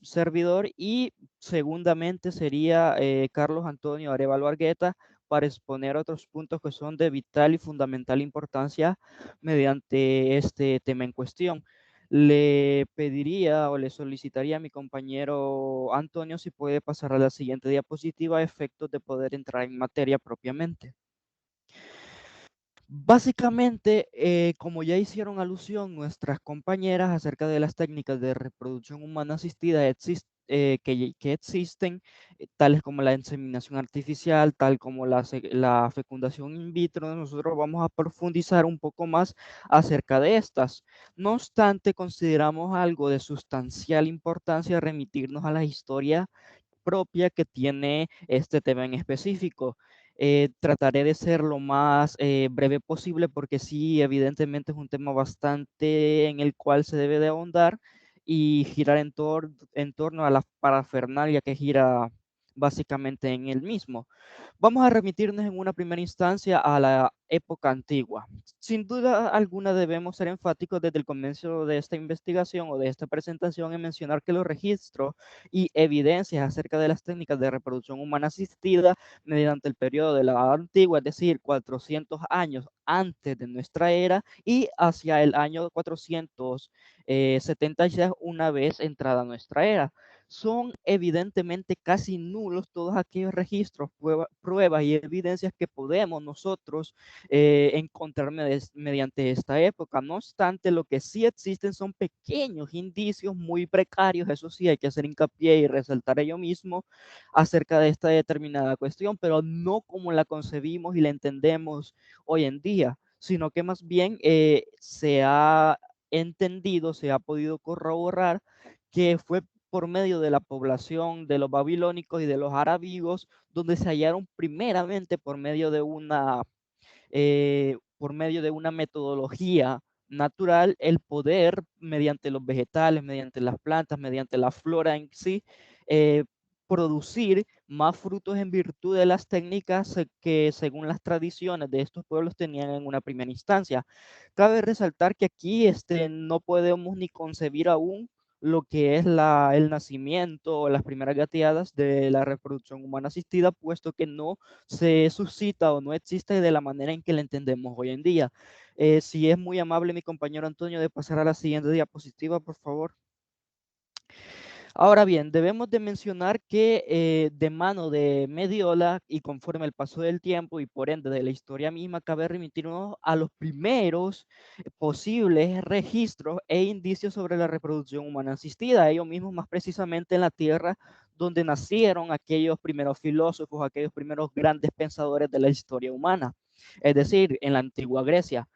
Speaker 6: servidor, y segundamente sería Carlos Antonio Arévalo Argueta, para exponer otros puntos que son de vital y fundamental importancia mediante este tema en cuestión. Le pediría o le solicitaría a mi compañero Antonio si puede pasar a la siguiente diapositiva a efectos de poder entrar en materia propiamente. Básicamente, como ya hicieron alusión nuestras compañeras acerca de las técnicas de reproducción humana asistida que existen, tales como la inseminación artificial, tal como la fecundación in vitro, nosotros vamos a profundizar un poco más acerca de estas. No obstante, consideramos algo de sustancial importancia remitirnos a la historia propia que tiene este tema en específico. Trataré de ser lo más breve posible porque sí, evidentemente es un tema bastante en el cual se debe de ahondar y girar en torno a la parafernalia que gira básicamente en el mismo. Vamos a remitirnos en una primera instancia a la época antigua. Sin duda alguna debemos ser enfáticos desde el comienzo de esta investigación o de esta presentación en mencionar que los registros y evidencias acerca de las técnicas de reproducción humana asistida mediante el periodo de la Edad Antigua, es decir, 400 años antes de nuestra era y hacia el año 476 una vez entrada nuestra era. Son evidentemente casi nulos todos aquellos registros, pruebas y evidencias que podemos nosotros encontrar mediante esta época. No obstante, lo que sí existen son pequeños indicios muy precarios, eso sí, hay que hacer hincapié y resaltar ello mismo acerca de esta determinada cuestión, pero no como la concebimos y la entendemos hoy en día, sino que más bien se ha entendido, se ha podido corroborar que fue por medio de la población de los babilónicos y de los arábigos, donde se hallaron primeramente por medio de una metodología natural, el poder mediante los vegetales, mediante las plantas, mediante la flora en sí, producir más frutos en virtud de las técnicas que según las tradiciones de estos pueblos tenían en una primera instancia. Cabe resaltar que aquí no podemos ni concebir aún lo que es el nacimiento o las primeras gateadas de la reproducción humana asistida, puesto que no se suscita o no existe de la manera en que la entendemos hoy en día. Si es muy amable mi compañero Antonio de pasar a la siguiente diapositiva, por favor. Ahora bien, debemos de mencionar que de mano de Mediola y conforme el paso del tiempo y por ende de la historia misma, cabe remitirnos a los primeros posibles registros e indicios sobre la reproducción humana asistida, ellos mismos más precisamente en la tierra donde nacieron aquellos primeros filósofos, aquellos primeros grandes pensadores de la historia humana, es decir, en la antigua Grecia.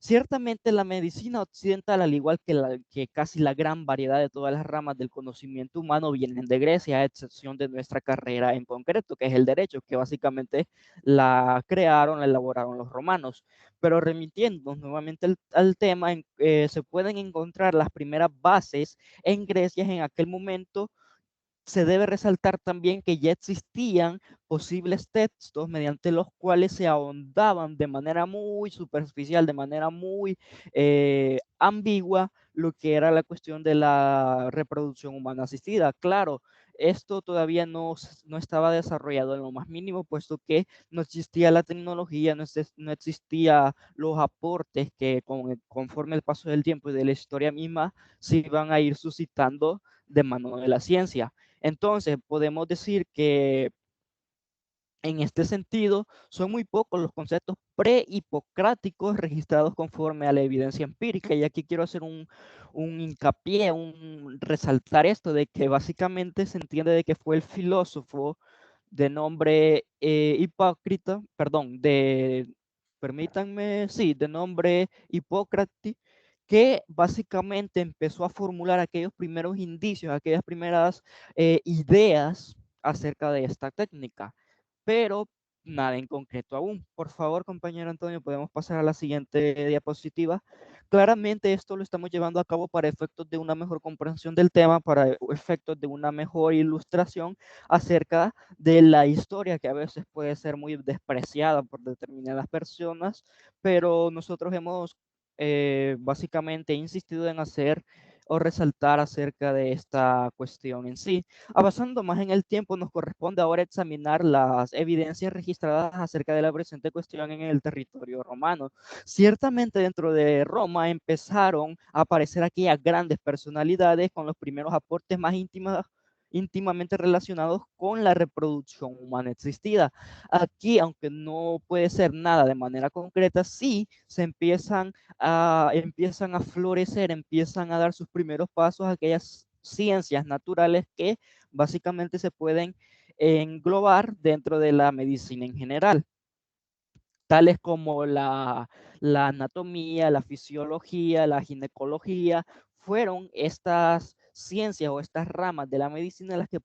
Speaker 6: Ciertamente la medicina occidental, al igual que casi la gran variedad de todas las ramas del conocimiento humano, vienen de Grecia, a excepción de nuestra carrera en concreto, que es el derecho, que básicamente la crearon, la elaboraron los romanos. Pero remitiéndonos nuevamente al tema, se pueden encontrar las primeras bases en Grecia en aquel momento. Se debe resaltar también que ya existían posibles textos mediante los cuales se ahondaban de manera muy superficial, de manera muy ambigua, lo que era la cuestión de la reproducción humana asistida. Claro, esto todavía no estaba desarrollado en lo más mínimo, puesto que no existía la tecnología, no existía los aportes que conforme el paso del tiempo y de la historia misma se iban a ir suscitando de mano de la ciencia. Entonces, podemos decir que en este sentido, son muy pocos los conceptos pre-hipocráticos registrados conforme a la evidencia empírica. Y aquí quiero hacer un hincapié, resaltar esto de que básicamente se entiende de que fue el filósofo de nombre Hipócrita, perdón, permítanme, sí, de nombre Hipócrates, que básicamente empezó a formular aquellos primeros indicios, aquellas primeras ideas acerca de esta técnica, pero nada en concreto aún. Por favor, compañero Antonio, podemos pasar a la siguiente diapositiva. Claramente esto lo estamos llevando a cabo para efectos de una mejor comprensión del tema, para efectos de una mejor ilustración acerca de la historia, que a veces puede ser muy despreciada por determinadas personas, pero nosotros hemos básicamente insistido en hacer o resaltar acerca de esta cuestión en sí. Avanzando más en el tiempo, nos corresponde ahora examinar las evidencias registradas acerca de la presente cuestión en el territorio romano. Ciertamente dentro de Roma empezaron a aparecer aquellas grandes personalidades con los primeros aportes más íntimamente relacionados con la reproducción humana existida. Aquí, aunque no puede ser nada de manera concreta, sí se empiezan a florecer, empiezan a dar sus primeros pasos aquellas ciencias naturales que básicamente se pueden englobar dentro de la medicina en general, tales como la anatomía, la fisiología, la ginecología. Fueron estas ciencias o estas ramas de la medicina las que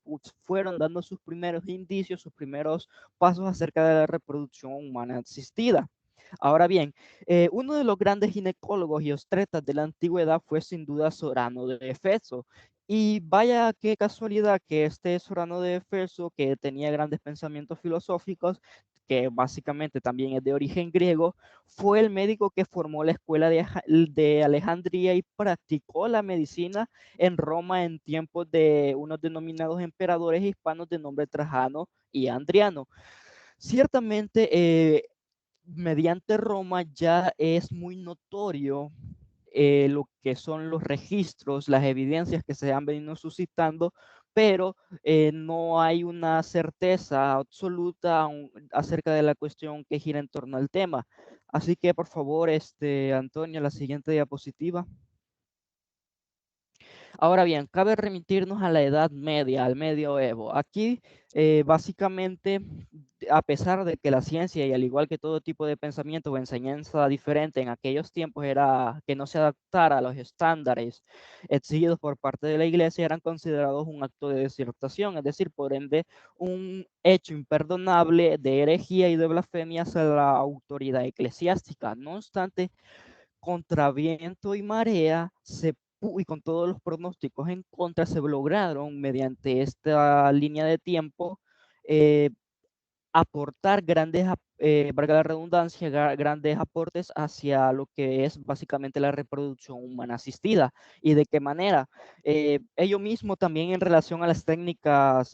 Speaker 6: fueron dando sus primeros indicios, sus primeros pasos acerca de la reproducción humana asistida. Ahora bien, uno de los grandes ginecólogos y obstetras de la antigüedad fue sin duda Sorano de Efeso. Y vaya qué casualidad que este Sorano de Efeso, que tenía grandes pensamientos filosóficos, que básicamente también es de origen griego, fue el médico que formó la escuela de Alejandría y practicó la medicina en Roma en tiempos de unos denominados emperadores hispanos de nombre Trajano y Adriano. Ciertamente, mediante Roma ya es muy notorio lo que son los registros, las evidencias que se han venido suscitando, pero no hay una certeza absoluta acerca de la cuestión que gira en torno al tema. Así que, por favor, Antonio, la siguiente diapositiva. Ahora bien, cabe remitirnos a la Edad Media, al Medioevo. Aquí, básicamente, a pesar de que la ciencia, y al igual que todo tipo de pensamiento o enseñanza diferente en aquellos tiempos era que no se adaptara a los estándares exigidos por parte de la Iglesia, eran considerados un acto de desertación, es decir, por ende, un hecho imperdonable de herejía y de blasfemia hacia la autoridad eclesiástica. No obstante, contra viento y marea y con todos los pronósticos en contra, se lograron mediante esta línea de tiempo eh, aportar valga la redundancia, grandes aportes hacia lo que es básicamente la reproducción humana asistida. ¿Y de qué manera? Ello mismo también en relación a las técnicas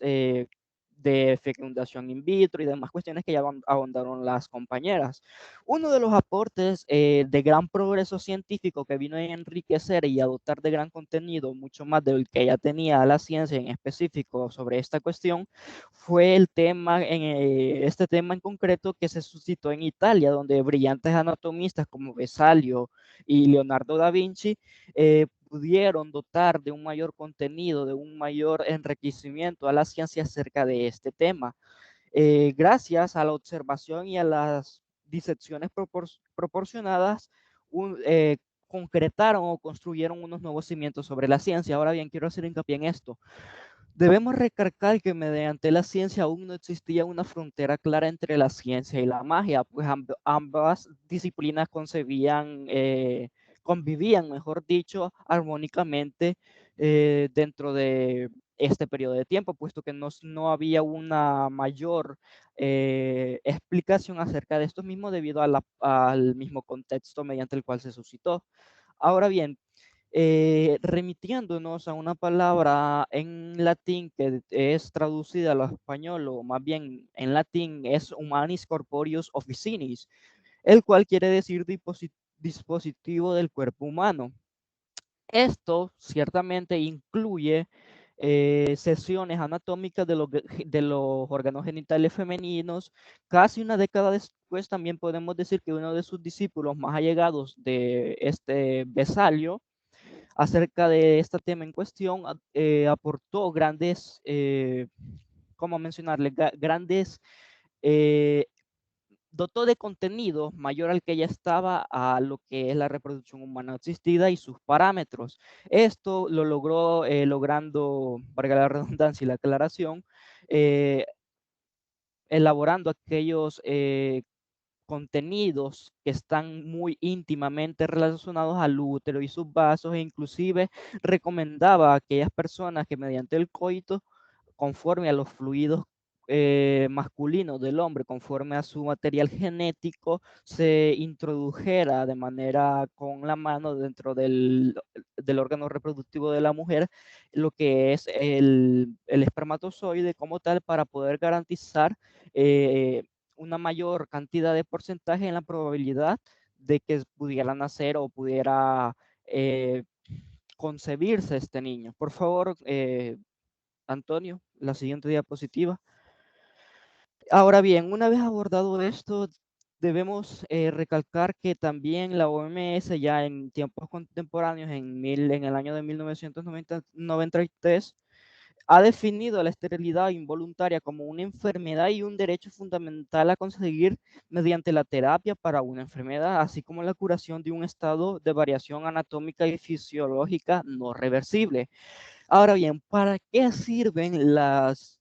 Speaker 6: de fecundación in vitro y demás cuestiones que ya ahondaron las compañeras. Uno de los aportes de gran progreso científico que vino a enriquecer y a dotar de gran contenido, mucho más del que ya tenía la ciencia en específico sobre esta cuestión, fue este tema en concreto que se suscitó en Italia, donde brillantes anatomistas como Vesalio y Leonardo da Vinci pudieron dotar de un mayor contenido, de un mayor enriquecimiento a la ciencia acerca de este tema. Gracias a la observación y a las disecciones proporcionadas, concretaron o construyeron unos nuevos cimientos sobre la ciencia. Ahora bien, quiero hacer hincapié en esto. Debemos recalcar que mediante la ciencia aún no existía una frontera clara entre la ciencia y la magia, pues ambas disciplinas convivían, mejor dicho, armónicamente dentro de este periodo de tiempo, puesto que no había una mayor explicación acerca de esto mismo debido al mismo contexto mediante el cual se suscitó. Ahora bien, remitiéndonos a una palabra en latín que es traducida al español, o más bien en latín es humanis corporeus officinis, el cual quiere decir dispositivo del cuerpo humano. Esto ciertamente incluye sesiones anatómicas de los órganos genitales femeninos. Casi una década después también podemos decir que uno de sus discípulos más allegados de este Vesalio, acerca de este tema en cuestión, aportó grandes, ¿cómo mencionarle? Grandes, dotó de contenido mayor al que ya estaba a lo que es la reproducción humana asistida y sus parámetros. Esto lo logró logrando, valga la redundancia y la aclaración, eh, elaborando aquellos contenidos que están muy íntimamente relacionados al útero y sus vasos, e inclusive recomendaba a aquellas personas que mediante el coito, conforme a los fluidos masculinos del hombre, conforme a su material genético, se introdujera de manera con la mano dentro del órgano reproductivo de la mujer, lo que es el espermatozoide como tal, para poder garantizar una mayor cantidad de porcentaje en la probabilidad de que pudiera nacer o pudiera concebirse este niño. Por favor, Antonio, la siguiente diapositiva. Ahora bien, una vez abordado esto, debemos recalcar que también la OMS ya en tiempos contemporáneos, en el año de 1993, ha definido la esterilidad involuntaria como una enfermedad y un derecho fundamental a conseguir mediante la terapia para una enfermedad, así como la curación de un estado de variación anatómica y fisiológica no reversible. Ahora bien, ¿para qué sirven las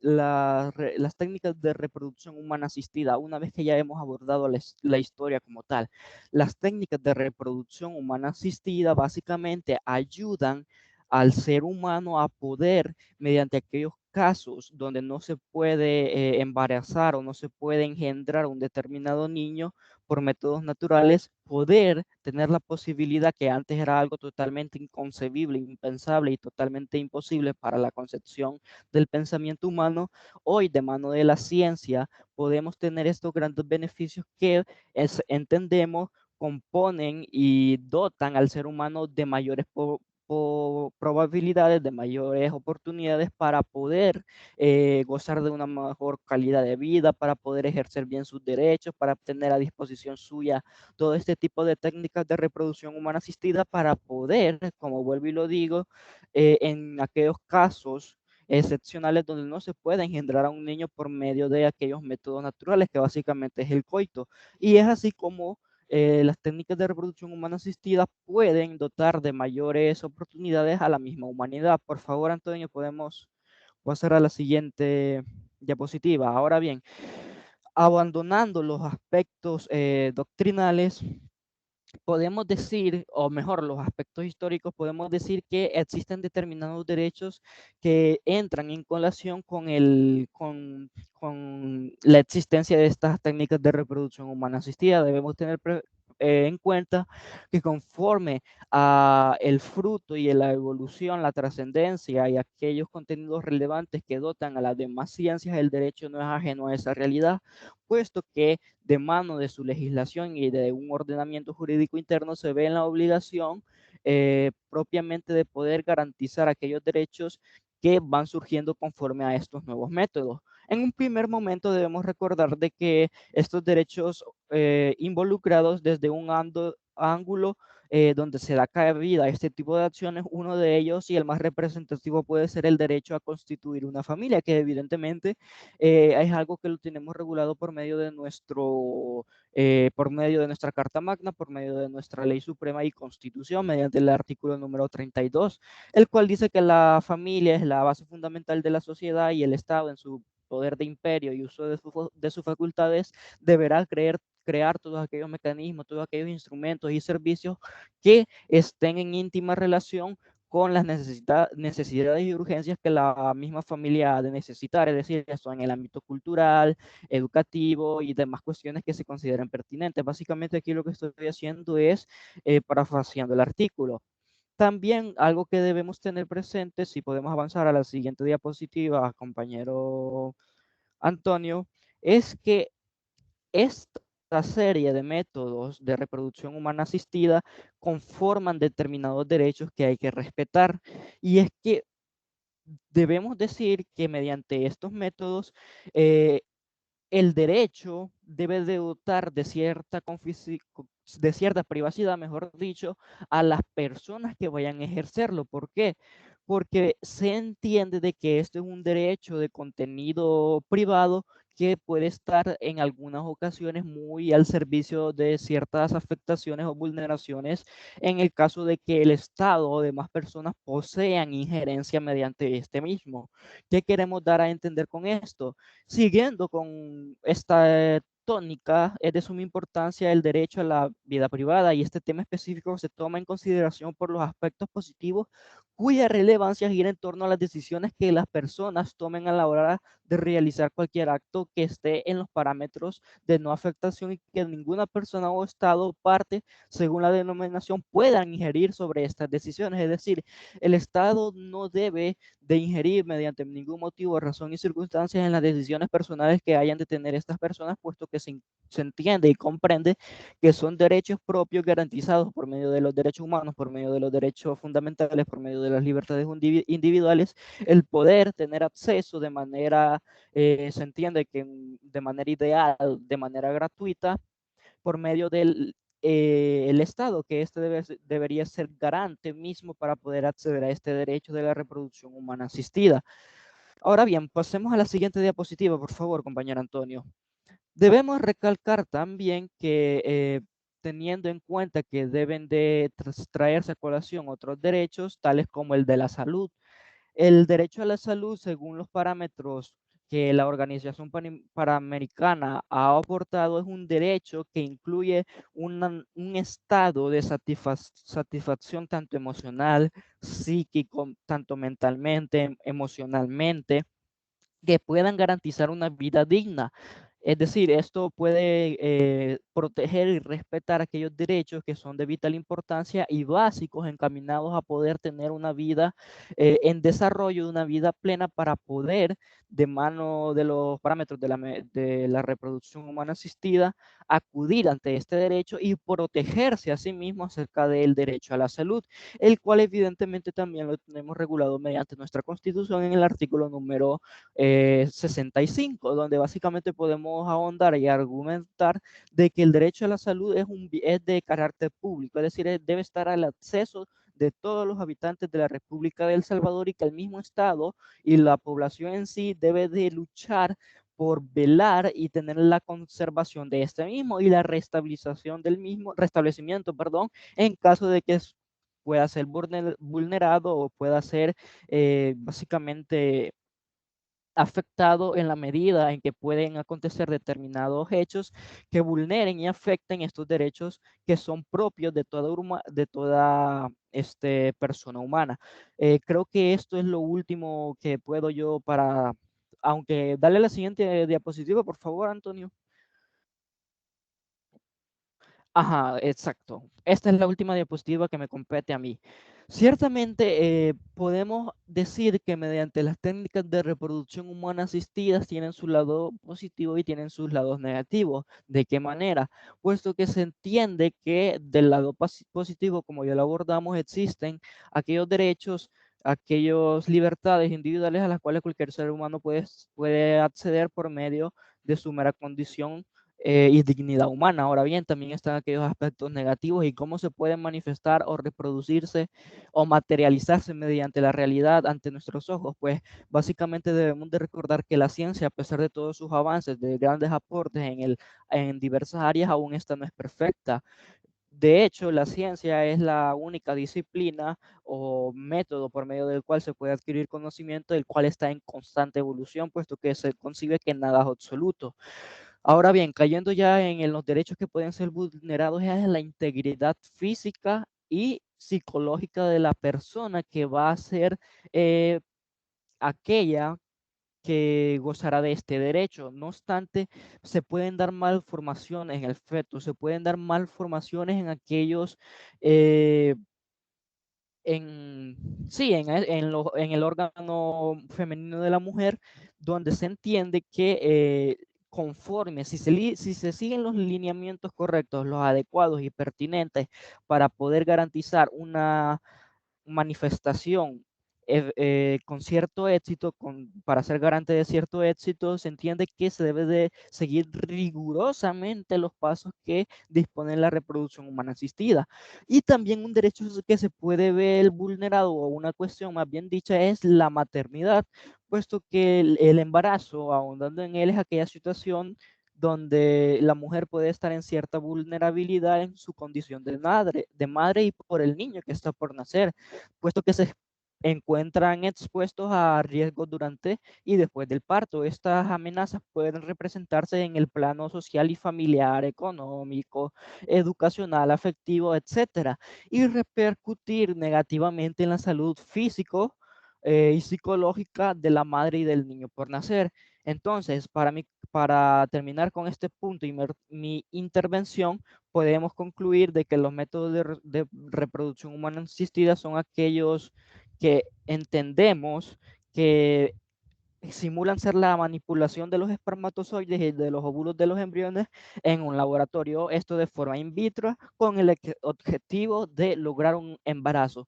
Speaker 6: técnicas de reproducción humana asistida? Una vez que ya hemos abordado la historia como tal, las técnicas de reproducción humana asistida básicamente ayudan al ser humano a poder, mediante aquellos casos donde no se puede embarazar o no se puede engendrar un determinado niño por métodos naturales, poder tener la posibilidad, que antes era algo totalmente inconcebible, impensable y totalmente imposible para la concepción del pensamiento humano, hoy de mano de la ciencia podemos tener estos grandes beneficios que entendemos componen y dotan al ser humano de mayores probabilidades, de mayores oportunidades para poder gozar de una mejor calidad de vida, para poder ejercer bien sus derechos, para tener a disposición suya todo este tipo de técnicas de reproducción humana asistida, para poder, como vuelvo y lo digo, en aquellos casos excepcionales donde no se puede engendrar a un niño por medio de aquellos métodos naturales, que básicamente es el coito. Y es así como las técnicas de reproducción humana asistida pueden dotar de mayores oportunidades a la misma humanidad. Por favor, Antonio, podemos pasar a la siguiente diapositiva. Ahora bien, abandonando los aspectos doctrinales, podemos decir, o mejor, los aspectos históricos, podemos decir que existen determinados derechos que entran en colación con la existencia de estas técnicas de reproducción humana asistida. Debemos tener en cuenta que conforme a el fruto y la evolución, la trascendencia y aquellos contenidos relevantes que dotan a las demás ciencias, el derecho no es ajeno a esa realidad, puesto que de mano de su legislación y de un ordenamiento jurídico interno se ve en la obligación propiamente de poder garantizar aquellos derechos que van surgiendo conforme a estos nuevos métodos. En un primer momento debemos recordar de que estos derechos involucrados desde un ángulo donde se da cabida a este tipo de acciones, uno de ellos y el más representativo puede ser el derecho a constituir una familia, que evidentemente es algo que lo tenemos regulado por medio de por medio de nuestra Carta Magna, por medio de nuestra Ley Suprema y Constitución, mediante el artículo número 32, el cual dice que la familia es la base fundamental de la sociedad y el Estado, en su poder de imperio y uso de sus facultades, deberá crear todos aquellos mecanismos, todos aquellos instrumentos y servicios que estén en íntima relación con las necesidades y urgencias que la misma familia ha de necesitar, es decir, esto en el ámbito cultural, educativo y demás cuestiones que se consideren pertinentes. Básicamente aquí lo que estoy haciendo es parafraseando el artículo. También algo que debemos tener presente, si podemos avanzar a la siguiente diapositiva, compañero Antonio, es que esta serie de métodos de reproducción humana asistida conforman determinados derechos que hay que respetar. Y es que debemos decir que mediante estos métodos, el derecho debe de dotar de cierta privacidad, mejor dicho, a las personas que vayan a ejercerlo. ¿Por qué? Porque se entiende de que esto es un derecho de contenido privado que puede estar en algunas ocasiones muy al servicio de ciertas afectaciones o vulneraciones en el caso de que el Estado o demás personas posean injerencia mediante este mismo. ¿Qué queremos dar a entender con esto? Siguiendo con esta tónica, es de suma importancia el derecho a la vida privada y este tema específico se toma en consideración por los aspectos positivos cuya relevancia gira en torno a las decisiones que las personas tomen a la hora de realizar cualquier acto que esté en los parámetros de no afectación y que ninguna persona o Estado o parte, según la denominación, puedan ingerir sobre estas decisiones. Es decir, el Estado no debe de ingerir mediante ningún motivo, razón y circunstancias en las decisiones personales que hayan de tener estas personas, puesto que se entiende y comprende que son derechos propios garantizados por medio de los derechos humanos, por medio de los derechos fundamentales, por medio de las libertades individuales, el poder tener acceso de manera, se entiende que de manera ideal, de manera gratuita, por medio del el Estado, que este debería ser garante mismo para poder acceder a este derecho de la reproducción humana asistida. Ahora bien, pasemos a la siguiente diapositiva, por favor, compañero Antonio. Debemos recalcar también que teniendo en cuenta que deben de traerse a colación otros derechos, tales como el de la salud. El derecho a la salud, según los parámetros que la Organización Panamericana ha aportado, es un derecho que incluye un estado de satisfacción tanto emocional, psíquico, tanto mentalmente, emocionalmente, que puedan garantizar una vida digna. Es decir, esto puede proteger y respetar aquellos derechos que son de vital importancia y básicos encaminados a poder tener una vida en desarrollo, una vida plena para poder, de mano de los parámetros de la reproducción humana asistida, acudir ante este derecho y protegerse a sí mismo acerca del derecho a la salud, el cual evidentemente también lo tenemos regulado mediante nuestra Constitución en el artículo número 65, donde básicamente podemos ahondar y argumentar de que el derecho a la salud es de carácter público, es decir, debe estar al acceso de todos los habitantes de la República de El Salvador y que el mismo Estado y la población en sí debe de luchar por velar y tener la conservación de este mismo y la restablecimiento, perdón, en caso de que pueda ser vulnerado o pueda ser básicamente afectado en la medida en que pueden acontecer determinados hechos que vulneren y afecten estos derechos que son propios de toda persona humana. Creo que esto es lo último que puedo yo aunque dale la siguiente diapositiva, por favor, Antonio. Ajá, exacto. Esta es la última diapositiva que me compete a mí. Ciertamente podemos decir que mediante las técnicas de reproducción humana asistidas tienen su lado positivo y tienen sus lados negativos. ¿De qué manera? Puesto que se entiende que del lado positivo, como ya lo abordamos, existen aquellos derechos, aquellas libertades individuales a las cuales cualquier ser humano puede acceder por medio de su mera condición y dignidad humana. Ahora bien, también están aquellos aspectos negativos y cómo se pueden manifestar o reproducirse o materializarse mediante la realidad ante nuestros ojos. Pues básicamente debemos de recordar que la ciencia, a pesar de todos sus avances, de grandes aportes en diversas áreas, aún esta no es perfecta. De hecho, la ciencia es la única disciplina o método por medio del cual se puede adquirir conocimiento, el cual está en constante evolución, puesto que se concibe que nada es absoluto. Ahora bien, cayendo ya en los derechos que pueden ser vulnerados es la integridad física y psicológica de la persona que va a ser aquella que gozará de este derecho. No obstante, se pueden dar malformaciones en el feto, se pueden dar malformaciones en aquellos sí, en el órgano femenino de la mujer, donde se entiende que conforme, si se siguen los lineamientos correctos, los adecuados y pertinentes para poder garantizar una manifestación con cierto éxito, para ser garante de cierto éxito, se entiende que se debe de seguir rigurosamente los pasos que dispone la reproducción humana asistida. Y también un derecho que se puede ver vulnerado, o una cuestión más bien dicha, es la maternidad, puesto que el embarazo, ahondando en él, es aquella situación donde la mujer puede estar en cierta vulnerabilidad en su condición de madre y por el niño que está por nacer, puesto que se encuentran expuestos a riesgos durante y después del parto. Estas amenazas pueden representarse en el plano social y familiar, económico, educacional, afectivo, etcétera, y repercutir negativamente en la salud físico y psicológica de la madre y del niño por nacer. Entonces, para terminar con este punto y mi intervención, podemos concluir de que los métodos de reproducción humana asistida son aquellos que entendemos que simulan ser la manipulación de los espermatozoides y de los óvulos de los embriones en un laboratorio, esto de forma in vitro, con el objetivo de lograr un embarazo.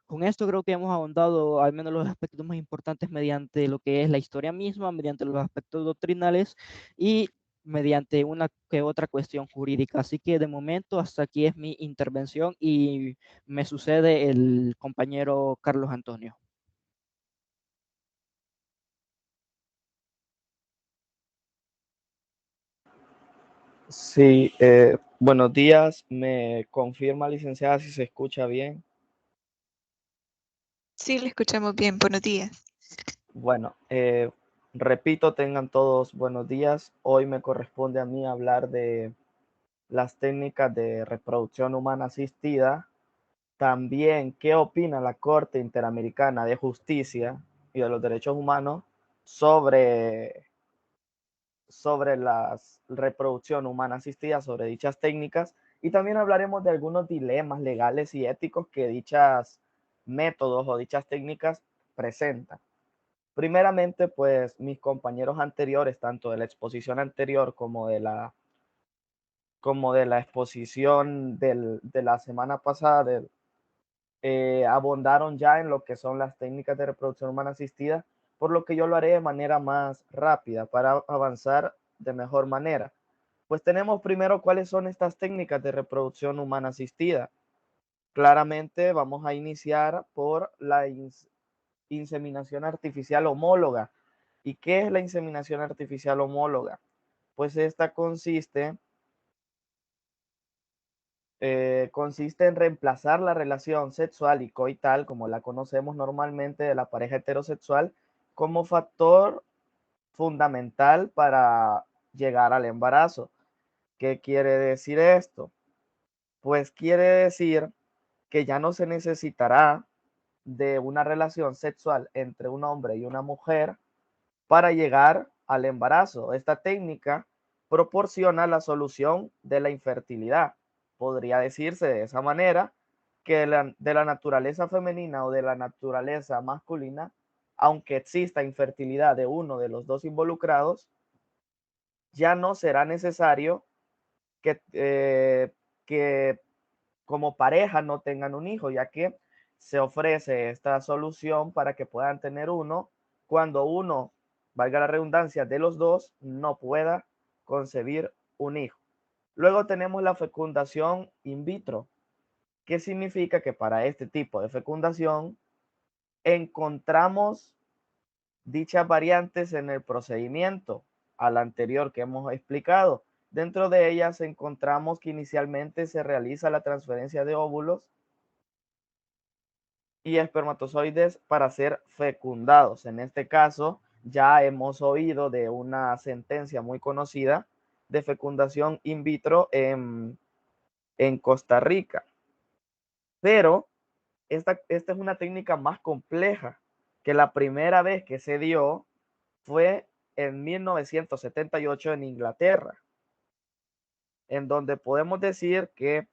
Speaker 6: Con esto creo que hemos ahondado al menos los aspectos más importantes mediante lo que es la historia misma, mediante los aspectos doctrinales y mediante una que otra cuestión jurídica. Así que de momento hasta aquí es mi intervención y me sucede el compañero Carlos Antonio.
Speaker 7: Sí, buenos días. ¿Me confirma, licenciada, si se escucha bien?
Speaker 1: Sí, le escuchamos bien. Buenos días.
Speaker 7: Bueno, repito, tengan todos buenos días. Hoy me corresponde a mí hablar de las técnicas de reproducción humana asistida. También, ¿qué opina la Corte Interamericana de Justicia y de los Derechos Humanos sobre la reproducción humana asistida, sobre dichas técnicas? Y también hablaremos de algunos dilemas legales y éticos que dichas métodos o dichas técnicas presentan. Primeramente, pues mis compañeros anteriores, tanto de la exposición anterior como de la exposición de la semana pasada, abondaron ya en lo que son las técnicas de reproducción humana asistida, por lo que yo lo haré de manera más rápida para avanzar de mejor manera. Pues tenemos primero cuáles son estas técnicas de reproducción humana asistida. Claramente vamos a iniciar por la inseminación artificial homóloga. ¿Y qué es la inseminación artificial homóloga? Pues esta consiste en reemplazar la relación sexual y coital, como la conocemos normalmente de la pareja heterosexual, como factor fundamental para llegar al embarazo. ¿Qué quiere decir esto? Pues quiere decir que ya no se necesitará de una relación sexual entre un hombre y una mujer para llegar al embarazo. Esta técnica proporciona la solución de la infertilidad. Podría decirse de esa manera que de la naturaleza femenina o de la naturaleza masculina, aunque exista infertilidad de uno de los dos involucrados, ya no será necesario que como pareja no tengan un hijo, ya que se ofrece esta solución para que puedan tener uno cuando uno, valga la redundancia, de los dos no pueda concebir un hijo. Luego tenemos la fecundación in vitro, que significa que para este tipo de fecundación encontramos dichas variantes en el procedimiento al anterior que hemos explicado. Dentro de ellas encontramos que inicialmente se realiza la transferencia de óvulos y espermatozoides para ser fecundados. En este caso, ya hemos oído de una sentencia muy conocida de fecundación in vitro en Costa Rica. Pero esta es una técnica más compleja, que la primera vez que se dio fue en 1978 en Inglaterra, en donde podemos decir que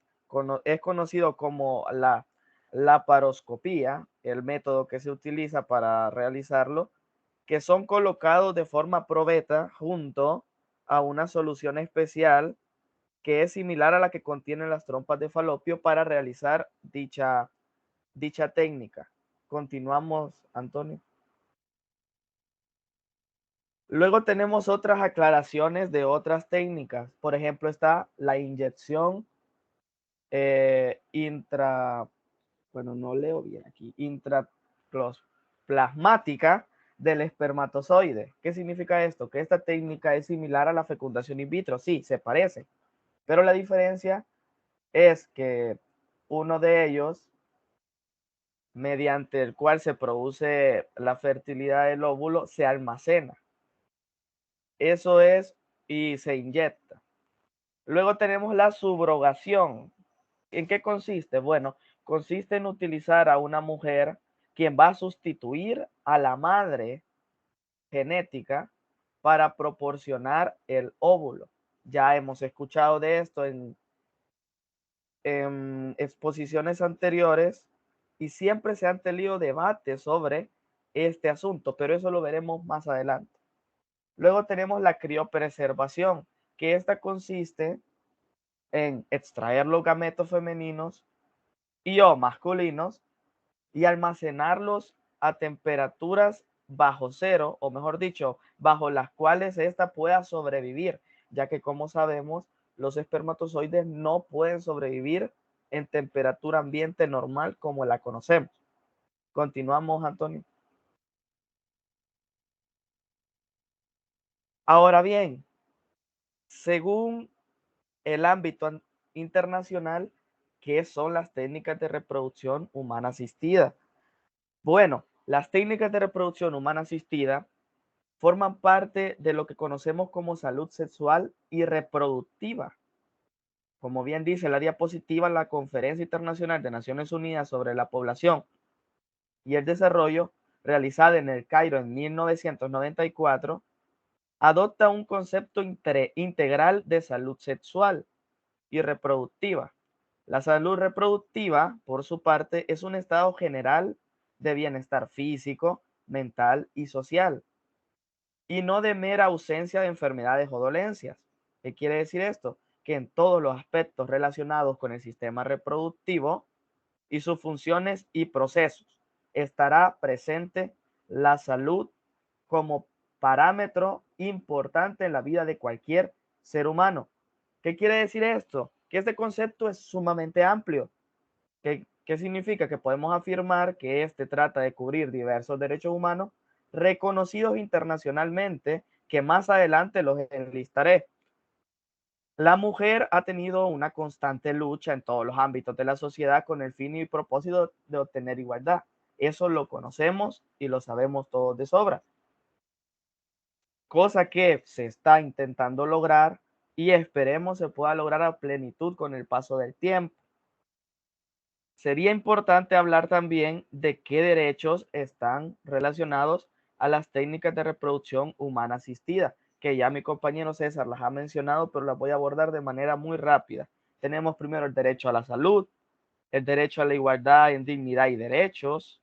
Speaker 7: es conocido como la laparoscopía, el método que se utiliza para realizarlo, que son colocados de forma probeta junto a una solución especial que es similar a la que contienen las trompas de falopio para realizar dicha técnica. Continuamos, Antonio. Luego tenemos otras aclaraciones de otras técnicas. Por ejemplo, está la inyección intraplasmática del espermatozoide. ¿Qué significa esto? Que esta técnica es similar a la fecundación in vitro. Sí, se parece, pero la diferencia es que uno de ellos, mediante el cual se produce la fertilidad del óvulo, se almacena. Eso es, y se inyecta. Luego tenemos la subrogación. ¿En qué consiste? Bueno, consiste en utilizar a una mujer quien va a sustituir a la madre genética para proporcionar el óvulo. Ya hemos escuchado de esto en exposiciones anteriores y siempre se han tenido debates sobre este asunto, pero eso lo veremos más adelante. Luego tenemos la criopreservación, que esta consiste en extraer los gametos femeninos y o masculinos y almacenarlos a temperaturas bajo cero, o mejor dicho, bajo las cuales ésta pueda sobrevivir, ya que como sabemos, los espermatozoides no pueden sobrevivir en temperatura ambiente normal como la conocemos. Continuamos, Antonio. Ahora bien, según el ámbito internacional, ¿qué son las técnicas de reproducción humana asistida? Bueno, las técnicas de reproducción humana asistida forman parte de lo que conocemos como salud sexual y reproductiva. Como bien dice la diapositiva, la Conferencia Internacional de Naciones Unidas sobre la Población y el Desarrollo, realizada en el Cairo en 1994, adopta un concepto integral de salud sexual y reproductiva. La salud reproductiva, por su parte, es un estado general de bienestar físico, mental y social, y no de mera ausencia de enfermedades o dolencias. ¿Qué quiere decir esto? Que en todos los aspectos relacionados con el sistema reproductivo y sus funciones y procesos estará presente la salud como parámetro importante en la vida de cualquier ser humano. ¿Qué quiere decir esto? Que este concepto es sumamente amplio. ¿Qué significa? Que podemos afirmar que este trata de cubrir diversos derechos humanos reconocidos internacionalmente, que más adelante los enlistaré. La mujer ha tenido una constante lucha en todos los ámbitos de la sociedad con el fin y propósito de obtener igualdad. Eso lo conocemos y lo sabemos todos de sobra. Cosa que se está intentando lograr y esperemos se pueda lograr a plenitud con el paso del tiempo. Sería importante hablar también de qué derechos están relacionados a las técnicas de reproducción humana asistida, que ya mi compañero César las ha mencionado, pero las voy a abordar de manera muy rápida. Tenemos primero el derecho a la salud, el derecho a la igualdad en dignidad y derechos,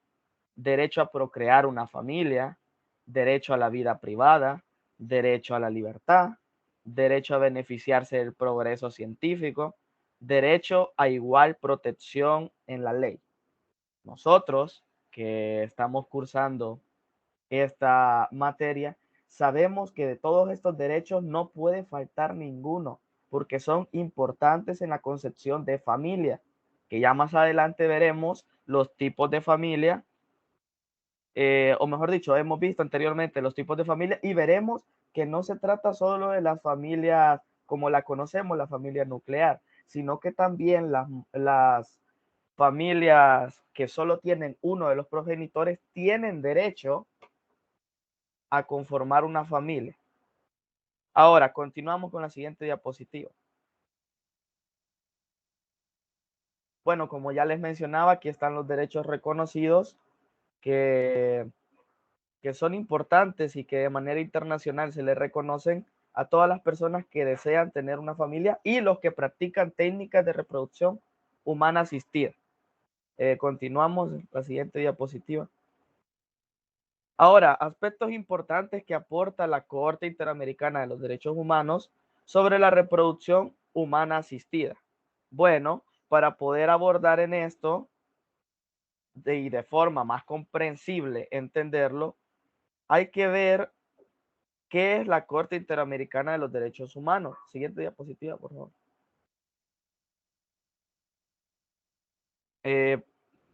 Speaker 7: derecho a procrear una familia, derecho a la vida privada, derecho a la libertad, derecho a beneficiarse del progreso científico, derecho a igual protección en la ley. Nosotros que estamos cursando esta materia, sabemos que de todos estos derechos no puede faltar ninguno, porque son importantes en la concepción de familia, que ya más adelante veremos los tipos de familia, o mejor dicho, hemos visto anteriormente los tipos de familia y veremos que no se trata solo de las familias como la conocemos, la familia nuclear, sino que también las familias que solo tienen uno de los progenitores tienen derecho a conformar una familia. Ahora, continuamos con la siguiente diapositiva. Bueno, como ya les mencionaba, aquí están los derechos reconocidos que son importantes y que de manera internacional se les reconocen a todas las personas que desean tener una familia y los que practican técnicas de reproducción humana asistida. Continuamos la siguiente diapositiva. Ahora, aspectos importantes que aporta la Corte Interamericana de los Derechos Humanos sobre la reproducción humana asistida. Bueno, para poder abordar en esto y de forma más comprensible entenderlo, hay que ver qué es la Corte Interamericana de los Derechos Humanos. Siguiente diapositiva, por favor.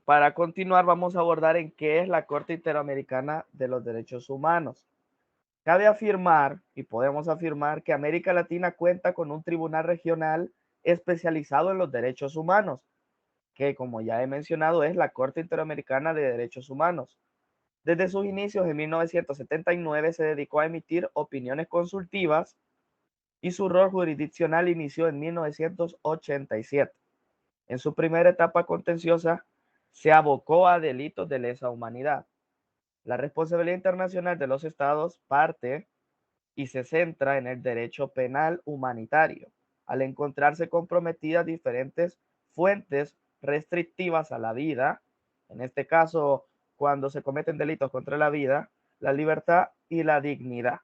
Speaker 7: Para continuar, vamos a abordar en qué es la Corte Interamericana de los Derechos Humanos. Cabe afirmar, y podemos afirmar, que América Latina cuenta con un tribunal regional especializado en los derechos humanos, que, como ya he mencionado, es la Corte Interamericana de Derechos Humanos. Desde sus inicios en 1979 se dedicó a emitir opiniones consultivas y su rol jurisdiccional inició en 1987. En su primera etapa contenciosa se abocó a delitos de lesa humanidad. La responsabilidad internacional de los estados parte y se centra en el derecho penal humanitario, al encontrarse comprometidas diferentes fuentes restrictivas a la vida, en este caso, cuando se cometen delitos contra la vida, la libertad y la dignidad.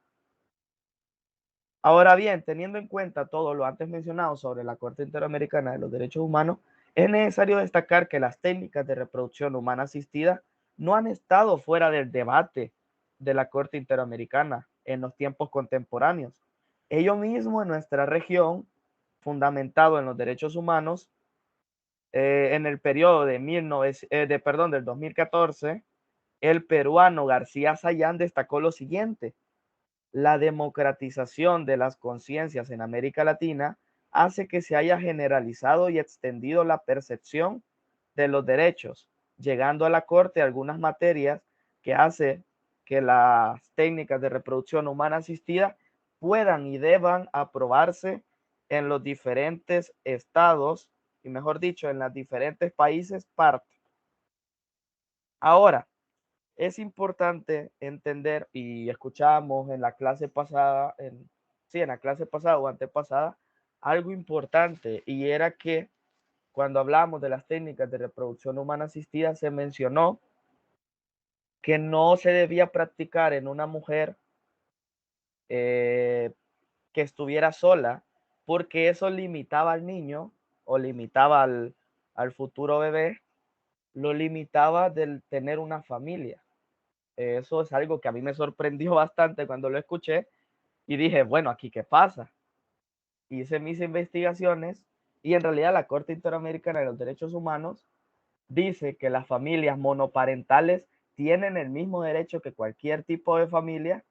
Speaker 7: Ahora bien, teniendo en cuenta todo lo antes mencionado sobre la Corte Interamericana de los Derechos Humanos, es necesario destacar que las técnicas de reproducción humana asistida no han estado fuera del debate de la Corte Interamericana en los tiempos contemporáneos. Ello mismo en nuestra región, fundamentado en los derechos humanos, en el periodo del 2014, el peruano García Sayán destacó lo siguiente: la democratización de las conciencias en América Latina hace que se haya generalizado y extendido la percepción de los derechos, llegando a la Corte algunas materias que hace que las técnicas de reproducción humana asistida puedan y deban aprobarse en los diferentes estados y, mejor dicho, en los diferentes países parte. Ahora, es importante entender, y escuchamos en la clase pasada, en la clase pasada o antepasada, algo importante, y era que cuando hablamos de las técnicas de reproducción humana asistida, se mencionó que no se debía practicar en una mujer que estuviera sola, porque eso limitaba al niño o limitaba al futuro bebé, lo limitaba del tener una familia. Eso es algo que a mí me sorprendió bastante cuando lo escuché y dije, bueno, ¿aquí qué pasa? Hice mis investigaciones y en realidad la Corte Interamericana de los Derechos Humanos dice que las familias monoparentales tienen el mismo derecho que cualquier tipo de familia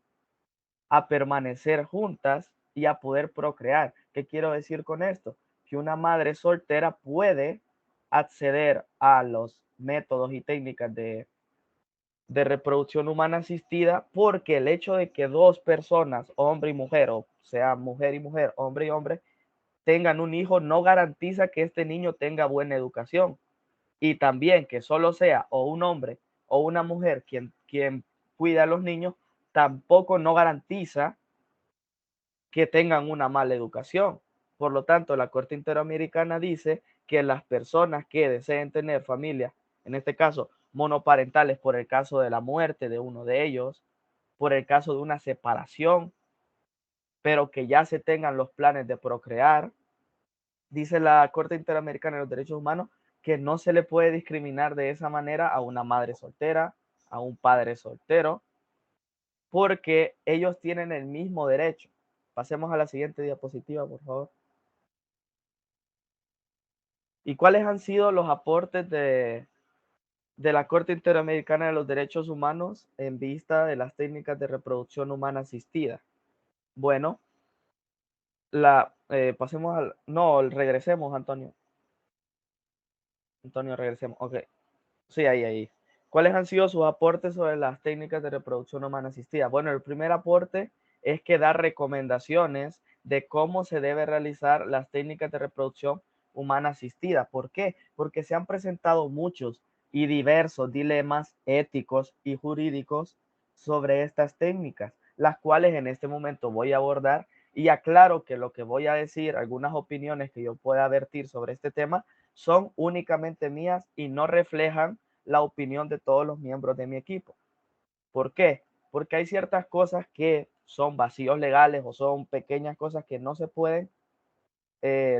Speaker 7: a permanecer juntas y a poder procrear. ¿Qué quiero decir con esto? Que una madre soltera puede acceder a los métodos y técnicas de reproducción humana asistida, porque el hecho de que dos personas, hombre y mujer, o sea, mujer y mujer, hombre y hombre, tengan un hijo, no garantiza que este niño tenga buena educación. Y también que solo sea o un hombre o una mujer quien cuida a los niños, tampoco no garantiza que tengan una mala educación. Por lo tanto, la Corte Interamericana dice que las personas que deseen tener familia, en este caso monoparentales, por el caso de la muerte de uno de ellos, por el caso de una separación, pero que ya se tengan los planes de procrear, dice la Corte Interamericana de los Derechos Humanos que no se le puede discriminar de esa manera a una madre soltera, a un padre soltero, porque ellos tienen el mismo derecho. Pasemos a la siguiente diapositiva, por favor. ¿Y cuáles han sido los aportes de la Corte Interamericana de los Derechos Humanos en vista de las técnicas de reproducción humana asistida? Bueno, regresemos, Antonio. Antonio, regresemos. Ok. Sí, ahí. ¿Cuáles han sido sus aportes sobre las técnicas de reproducción humana asistida? Bueno, el primer aporte es que da recomendaciones de cómo se debe realizar las técnicas de reproducción humana asistida. ¿Por qué? Porque se han presentado muchos y diversos dilemas éticos y jurídicos sobre estas técnicas, las cuales en este momento voy a abordar, y aclaro que lo que voy a decir, algunas opiniones que yo pueda vertir sobre este tema, son únicamente mías y no reflejan la opinión de todos los miembros de mi equipo. ¿Por qué? Porque hay ciertas cosas que son vacíos legales o son pequeñas cosas que no se pueden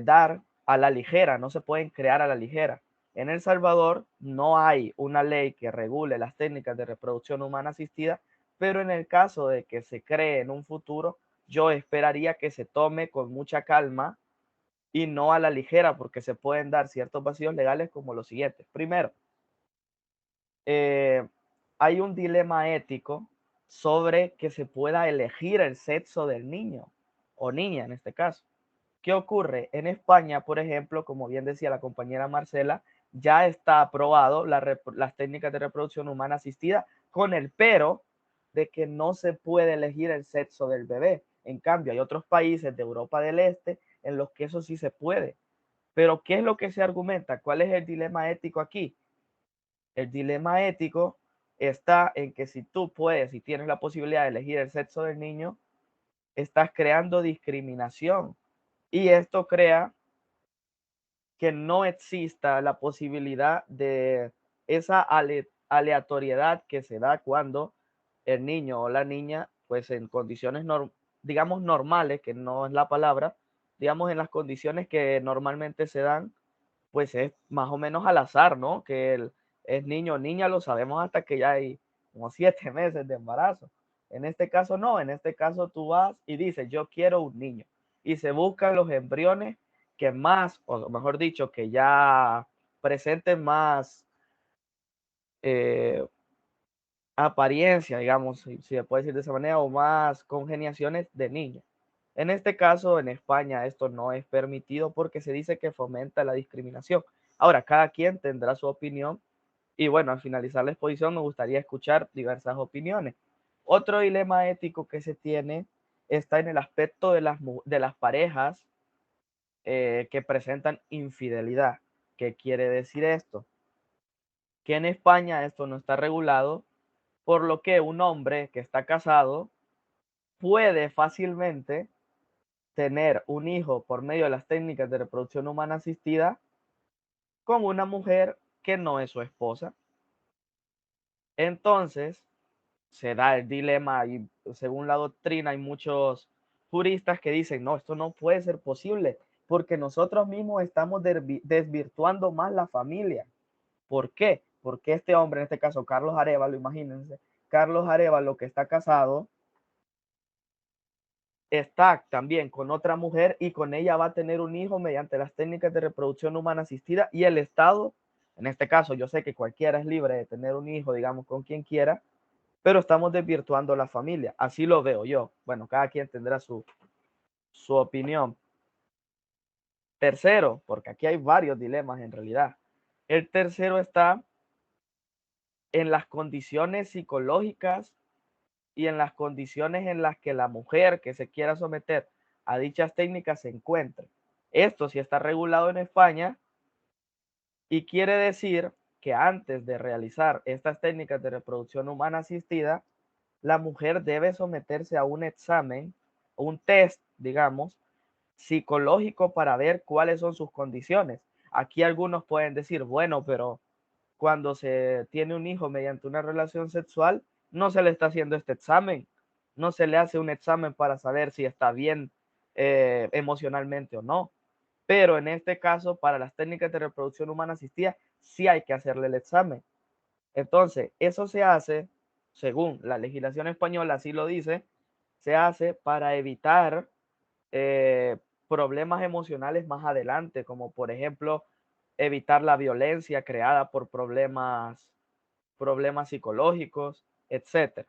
Speaker 7: dar a la ligera, no se pueden crear a la ligera. En El Salvador no hay una ley que regule las técnicas de reproducción humana asistida, pero en el caso de que se cree en un futuro, yo esperaría que se tome con mucha calma y no a la ligera, porque se pueden dar ciertos vacíos legales como los siguientes. Primero, hay un dilema ético sobre que se pueda elegir el sexo del niño o niña en este caso. ¿Qué ocurre? En España, por ejemplo, como bien decía la compañera Marcela, ya está aprobado las técnicas de reproducción humana asistida con el pero de que no se puede elegir el sexo del bebé. En cambio, hay otros países de Europa del Este en los que eso sí se puede. Pero ¿qué es lo que se argumenta? ¿Cuál es el dilema ético aquí? El dilema ético está en que si tú puedes, si tienes la posibilidad de elegir el sexo del niño, estás creando discriminación. Y esto crea que no exista la posibilidad de esa aleatoriedad que se da cuando el niño o la niña, pues en condiciones, digamos, normales, que no es la palabra, digamos, en las condiciones que normalmente se dan, pues es más o menos al azar, ¿no? Que es niño o niña, lo sabemos hasta que ya hay como 7 meses de embarazo. En este caso no, en este caso tú vas y dices, yo quiero un niño. Y se buscan los embriones que más, o mejor dicho, que ya presenten más apariencia, digamos, si se puede decir de esa manera, o más congeniaciones de niños. En este caso, en España, esto no es permitido porque se dice que fomenta la discriminación. Ahora, cada quien tendrá su opinión y bueno, al finalizar la exposición me gustaría escuchar diversas opiniones. Otro dilema ético que se tiene está en el aspecto de las parejas que presentan infidelidad. ¿Qué quiere decir esto? Que en España esto no está regulado, por lo que un hombre que está casado puede fácilmente tener un hijo por medio de las técnicas de reproducción humana asistida con una mujer que no es su esposa. Entonces, se da el dilema y según la doctrina hay muchos juristas que dicen, no, esto no puede ser posible porque nosotros mismos estamos desvirtuando más la familia. ¿Por qué? Porque este hombre, en este caso Carlos Arévalo, imagínense, Carlos Arévalo que está casado, está también con otra mujer y con ella va a tener un hijo mediante las técnicas de reproducción humana asistida y el Estado, en este caso yo sé que cualquiera es libre de tener un hijo, digamos, con quien quiera, pero estamos desvirtuando la familia. Así lo veo yo. Bueno, cada quien tendrá su opinión. Tercero, porque aquí hay varios dilemas en realidad. El tercero está en las condiciones psicológicas y en las condiciones en las que la mujer que se quiera someter a dichas técnicas se encuentre. Esto sí está regulado en España y quiere decir que antes de realizar estas técnicas de reproducción humana asistida, la mujer debe someterse a un examen, un test, digamos, psicológico para ver cuáles son sus condiciones. Aquí algunos pueden decir, bueno, pero cuando se tiene un hijo mediante una relación sexual, no se le está haciendo este examen, no se le hace un examen para saber si está bien emocionalmente o no. Pero en este caso, para las técnicas de reproducción humana asistida, sí hay que hacerle el examen. Entonces, eso se hace, según la legislación española, así lo dice, se hace para evitar problemas emocionales más adelante, como por ejemplo, evitar la violencia creada por problemas psicológicos, etc.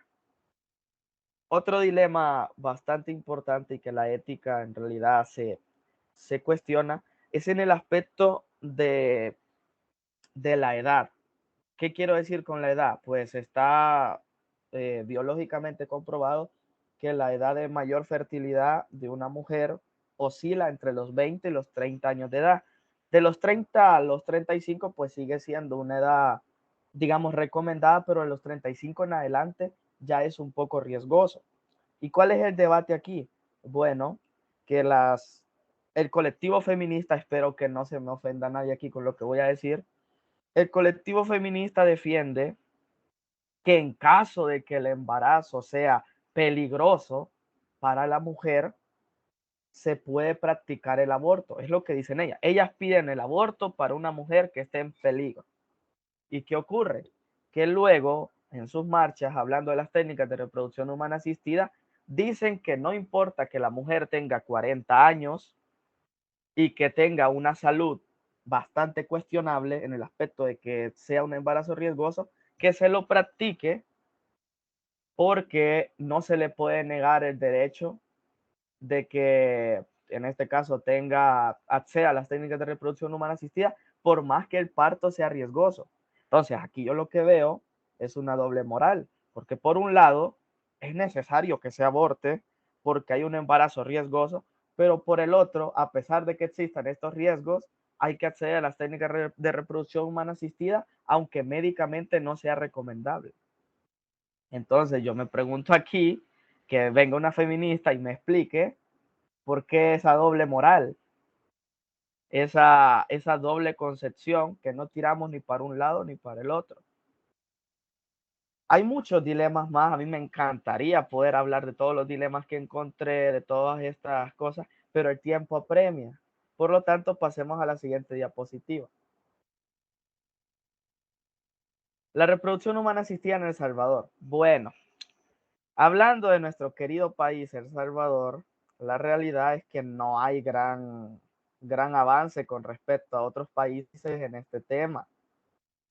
Speaker 7: Otro dilema bastante importante y que la ética en realidad se cuestiona es en el aspecto de la edad. ¿Qué quiero decir con la edad? Pues está biológicamente comprobado que la edad de mayor fertilidad de una mujer oscila entre los 20 y los 30 años de edad. De los 30 a los 35, pues sigue siendo una edad, digamos, recomendada, pero de los 35 en adelante ya es un poco riesgoso. ¿Y cuál es el debate aquí? Bueno, que las el colectivo feminista, espero que no se me ofenda nadie aquí con lo que voy a decir, el colectivo feminista defiende que en caso de que el embarazo sea peligroso para la mujer, se puede practicar el aborto. Es lo que dicen ellas. Ellas piden el aborto para una mujer que esté en peligro. ¿Y qué ocurre? Que luego, en sus marchas, hablando de las técnicas de reproducción humana asistida, dicen que no importa que la mujer tenga 40 años y que tenga una salud bastante cuestionable en el aspecto de que sea un embarazo riesgoso, que se lo practique porque no se le puede negar el derecho de que en este caso acceda a las técnicas de reproducción humana asistida, por más que el parto sea riesgoso. Entonces, aquí yo lo que veo es una doble moral, porque por un lado es necesario que se aborte porque hay un embarazo riesgoso, pero por el otro, a pesar de que existan estos riesgos, hay que acceder a las técnicas de reproducción humana asistida, aunque médicamente no sea recomendable. Entonces, yo me pregunto aquí, que venga una feminista y me explique por qué esa doble moral, esa doble concepción que no tiramos ni para un lado ni para el otro. Hay muchos dilemas más, a mí me encantaría poder hablar de todos los dilemas que encontré, de todas estas cosas, pero el tiempo apremia. Por lo tanto, pasemos a la siguiente diapositiva. La reproducción humana asistida en El Salvador. Bueno, hablando de nuestro querido país, El Salvador, la realidad es que no hay gran avance con respecto a otros países en este tema.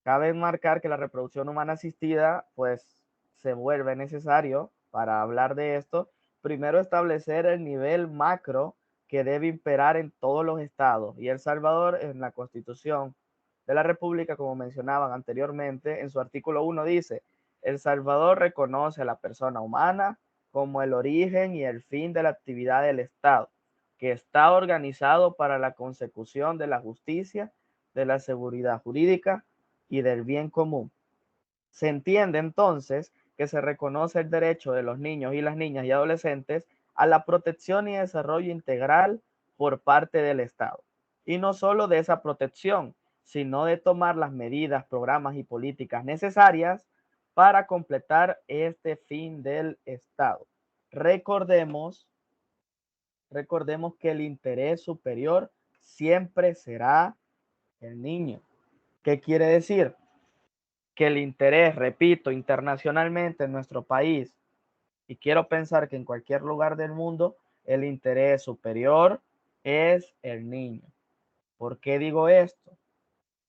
Speaker 7: Cabe marcar que la reproducción humana asistida, pues, se vuelve necesario para hablar de esto, primero establecer el nivel macro que debe imperar en todos los estados. Y El Salvador, en la Constitución de la República, como mencionaban anteriormente, en su artículo 1 dice: El Salvador reconoce a la persona humana como el origen y el fin de la actividad del Estado, que está organizado para la consecución de la justicia, de la seguridad jurídica y del bien común. Se entiende entonces que se reconoce el derecho de los niños y las niñas y adolescentes a la protección y desarrollo integral por parte del Estado. Y no solo de esa protección, sino de tomar las medidas, programas y políticas necesarias para completar este fin del Estado. Recordemos que el interés superior siempre será el niño. ¿Qué quiere decir? Que el interés, repito, internacionalmente en nuestro país, y quiero pensar que en cualquier lugar del mundo, el interés superior es el niño. ¿Por qué digo esto?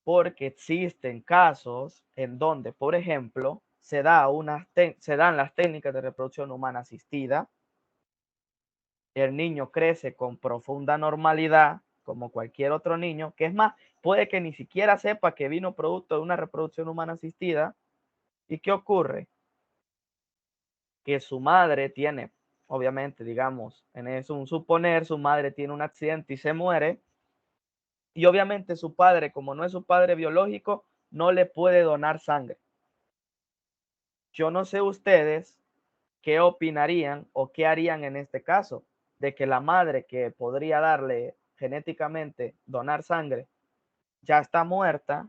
Speaker 7: Porque existen casos en donde, por ejemplo, se dan las técnicas de reproducción humana asistida, el niño crece con profunda normalidad, como cualquier otro niño, que es más, puede que ni siquiera sepa que vino producto de una reproducción humana asistida. ¿Y qué ocurre? Que su madre tiene, obviamente, digamos, es un suponer, su madre tiene un accidente y se muere, y obviamente su padre, como no es su padre biológico, no le puede donar sangre. Yo no sé ustedes qué opinarían o qué harían en este caso, de que la madre que podría darle genéticamente donar sangre ya está muerta,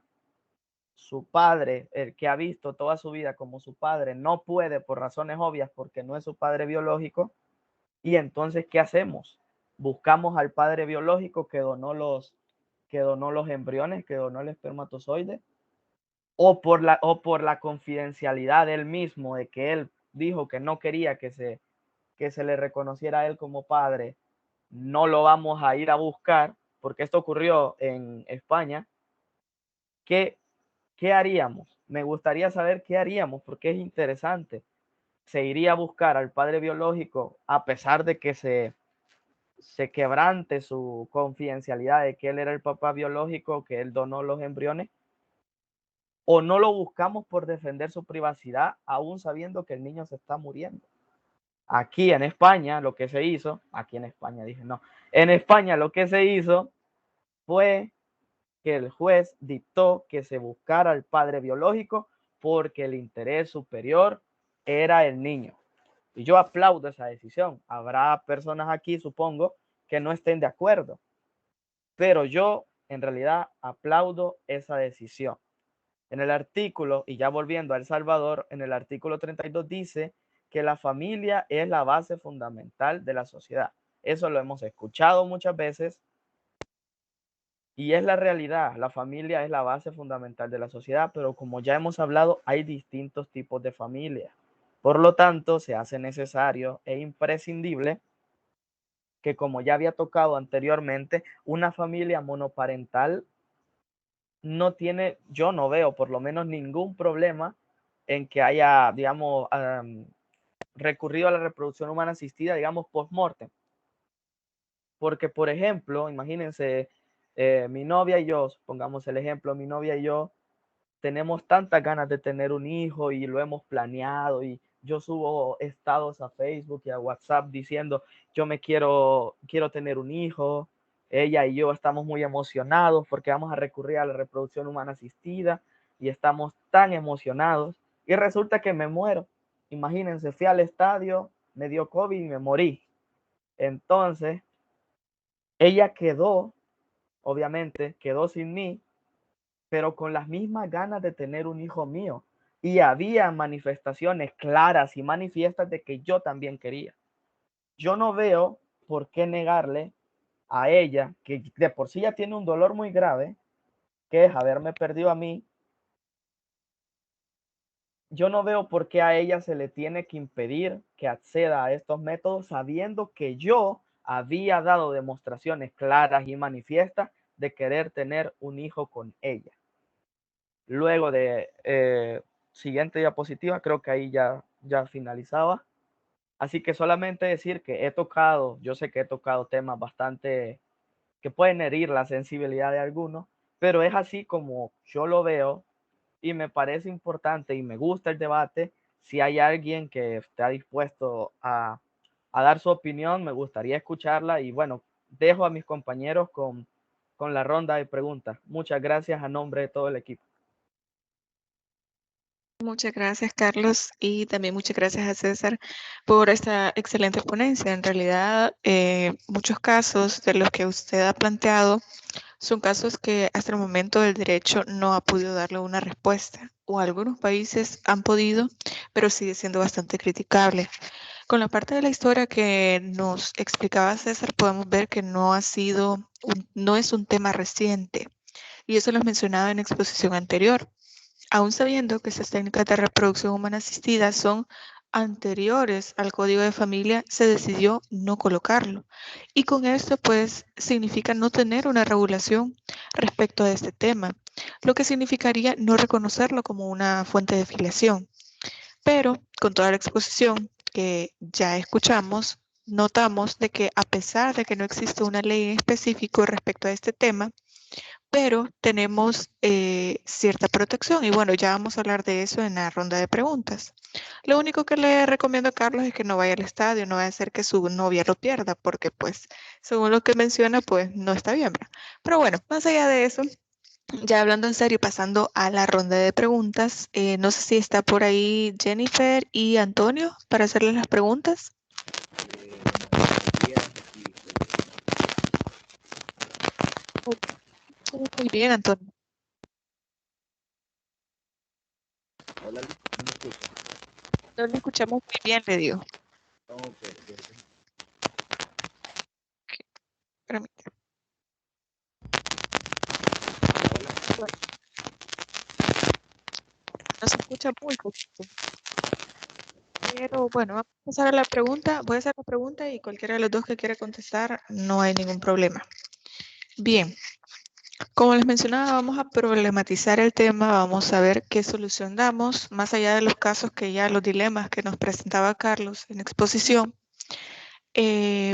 Speaker 7: su padre, el que ha visto toda su vida como su padre, no puede por razones obvias porque no es su padre biológico. Y entonces, ¿qué hacemos? Buscamos al padre biológico que donó los embriones, que donó el espermatozoide, o por la confidencialidad de él mismo, de que él dijo que no quería que se le reconociera a él como padre, no lo vamos a ir a buscar, porque esto ocurrió en España. ¿Qué haríamos? Me gustaría saber qué haríamos, porque es interesante. Se iría a buscar al padre biológico a pesar de que se quebrante su confidencialidad de que él era el papá biológico, que él donó los embriones, o no lo buscamos por defender su privacidad, aún sabiendo que el niño se está muriendo. Aquí en España lo que se hizo, en España lo que se hizo fue que el juez dictó que se buscara al padre biológico porque el interés superior era el niño. Y yo aplaudo esa decisión. Habrá personas aquí, supongo, que no estén de acuerdo. pero yo en realidad aplaudo esa decisión. En el artículo, y ya volviendo a El Salvador, en el artículo 32 dice que la familia es la base fundamental de la sociedad. Eso lo hemos escuchado muchas veces y es la realidad. La familia es la base fundamental de la sociedad, pero como ya hemos hablado, hay distintos tipos de familia. Por lo tanto, se hace necesario e imprescindible que, como ya había tocado anteriormente, una familia monoparental no tiene, yo no veo por lo menos ningún problema en que haya, digamos, recurrido a la reproducción humana asistida, digamos, post-mortem. Porque, por ejemplo, imagínense, mi novia y yo, pongamos el ejemplo, mi novia y yo tenemos tantas ganas de tener un hijo y lo hemos planeado y yo subo estados a Facebook y a WhatsApp diciendo yo quiero tener un hijo. Ella y yo estamos muy emocionados porque vamos a recurrir a la reproducción humana asistida y estamos tan emocionados y resulta que me muero. Imagínense, fui al estadio, me dio COVID y me morí. Entonces, ella quedó, obviamente, quedó sin mí, pero con las mismas ganas de tener un hijo mío. Y había manifestaciones claras y manifiestas de que yo también quería. Yo no veo por qué negarle a ella, que de por sí ya tiene un dolor muy grave, que es haberme perdido a mí. Yo no veo por qué a ella se le tiene que impedir que acceda a estos métodos sabiendo que yo había dado demostraciones claras y manifiestas de querer tener un hijo con ella. Luego de siguiente diapositiva, creo que ahí ya finalizaba. Así que solamente decir que yo sé que he tocado temas bastante que pueden herir la sensibilidad de algunos, pero es así como yo lo veo y me parece importante y me gusta el debate. Si hay alguien que está dispuesto a dar su opinión, me gustaría escucharla y bueno, dejo a mis compañeros con la ronda de preguntas. Muchas gracias a nombre de todo el equipo.
Speaker 1: Muchas gracias, Carlos, y también muchas gracias a César por esta excelente ponencia. En realidad, muchos casos de los que usted ha planteado son casos que hasta el momento el derecho no ha podido darle una respuesta, o algunos países han podido, pero sigue siendo bastante criticable. Con la parte de la historia que nos explicaba César, podemos ver que no es un tema reciente, y eso lo mencionaba en exposición anterior. Aún sabiendo que estas técnicas de reproducción humana asistida son anteriores al Código de Familia, se decidió no colocarlo. Y con esto, pues, significa no tener una regulación respecto a este tema, lo que significaría no reconocerlo como una fuente de filiación. Pero, con toda la exposición que ya escuchamos, notamos de que a pesar de que no existe una ley en específico respecto a este tema, pero tenemos cierta protección y bueno, ya vamos a hablar de eso en la ronda de preguntas. Lo único que le recomiendo a Carlos es que no vaya al estadio, no vaya a ser que su novia lo pierda, porque pues, según lo que menciona, pues no está bien, ¿verdad? Pero bueno, más allá de eso, ya hablando en serio, pasando a la ronda de preguntas, no sé si está por ahí Jennifer y Antonio para hacerles las preguntas. Muy bien, Antonio.
Speaker 7: Hola, ¿me escucha?
Speaker 1: No lo escuchamos muy bien, le digo. Permítame. No se escucha muy poquito. Pero bueno, vamos a pasar a la pregunta. Voy a hacer la pregunta y cualquiera de los dos que quiera contestar, no hay ningún problema. Bien, como les mencionaba, vamos a problematizar el tema, vamos a ver qué solución damos, más allá de los casos que ya, los dilemas que nos presentaba Carlos en exposición.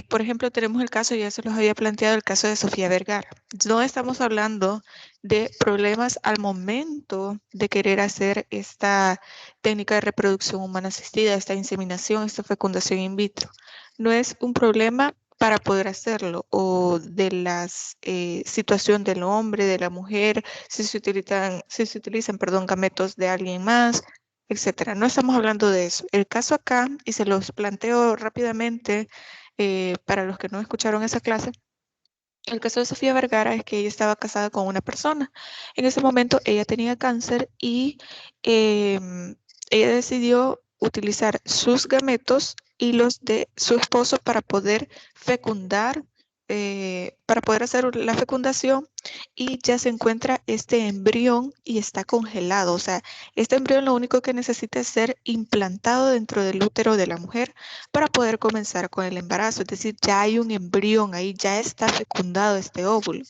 Speaker 1: Por ejemplo, tenemos el caso, ya se los había planteado, el caso de Sofía Vergara. No estamos hablando de problemas al momento de querer hacer esta técnica de reproducción humana asistida, esta inseminación, esta fecundación in vitro. No es un problema para poder hacerlo o de la situación del hombre, de la mujer, si se utilizan, gametos de alguien más, etcétera. No estamos hablando de eso. El caso acá, y se los planteo rápidamente para los que no escucharon esa clase, El caso de Sofía Vergara es que ella estaba casada con una persona. En ese momento ella tenía cáncer y ella decidió utilizar sus gametos y los de su esposo para poder fecundar, para poder hacer la fecundación, y ya se encuentra este embrión y está congelado. O sea, este embrión lo único que necesita es ser implantado dentro del útero de la mujer para poder comenzar con el embarazo. Es decir, ya hay un embrión ahí, ya está fecundado este óvulo.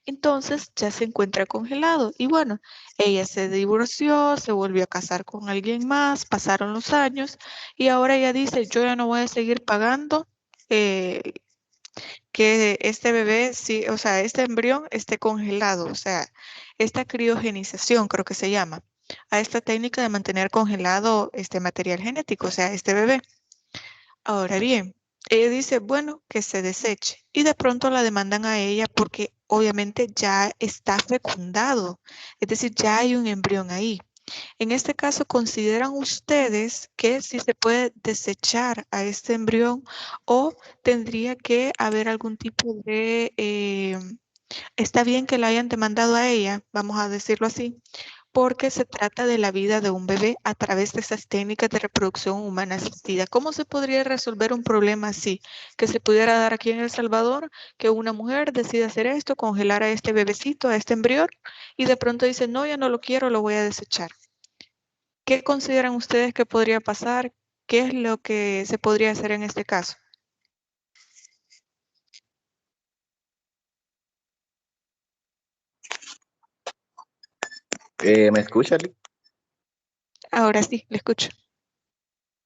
Speaker 1: Entonces ya se encuentra congelado. Y bueno, ella se divorció, se volvió a casar con alguien más, pasaron los años y ahora ella dice, yo ya no voy a seguir pagando que este bebé, sí, o sea, este embrión esté congelado. O sea, esta criogenización creo que se llama, a esta técnica de mantener congelado este material genético, o sea, este bebé. Ahora bien, ella dice, bueno, que se deseche, y de pronto la demandan a ella porque obviamente ya está fecundado, es decir, ya hay un embrión ahí. En este caso, ¿consideran ustedes que sí se puede desechar a este embrión o tendría que haber algún tipo de, está bien que la hayan demandado a ella, vamos a decirlo así, porque se trata de la vida de un bebé a través de esas técnicas de reproducción humana asistida? ¿Cómo se podría resolver un problema así que se pudiera dar aquí en El Salvador, que una mujer decida hacer esto, congelar a este bebecito, a este embrión, y de pronto dice, no, ya no lo quiero, lo voy a desechar? ¿Qué consideran ustedes que podría pasar? ¿Qué es lo que se podría hacer en este caso?
Speaker 8: ¿Me escucha, Lee?
Speaker 1: Ahora sí, le escucho.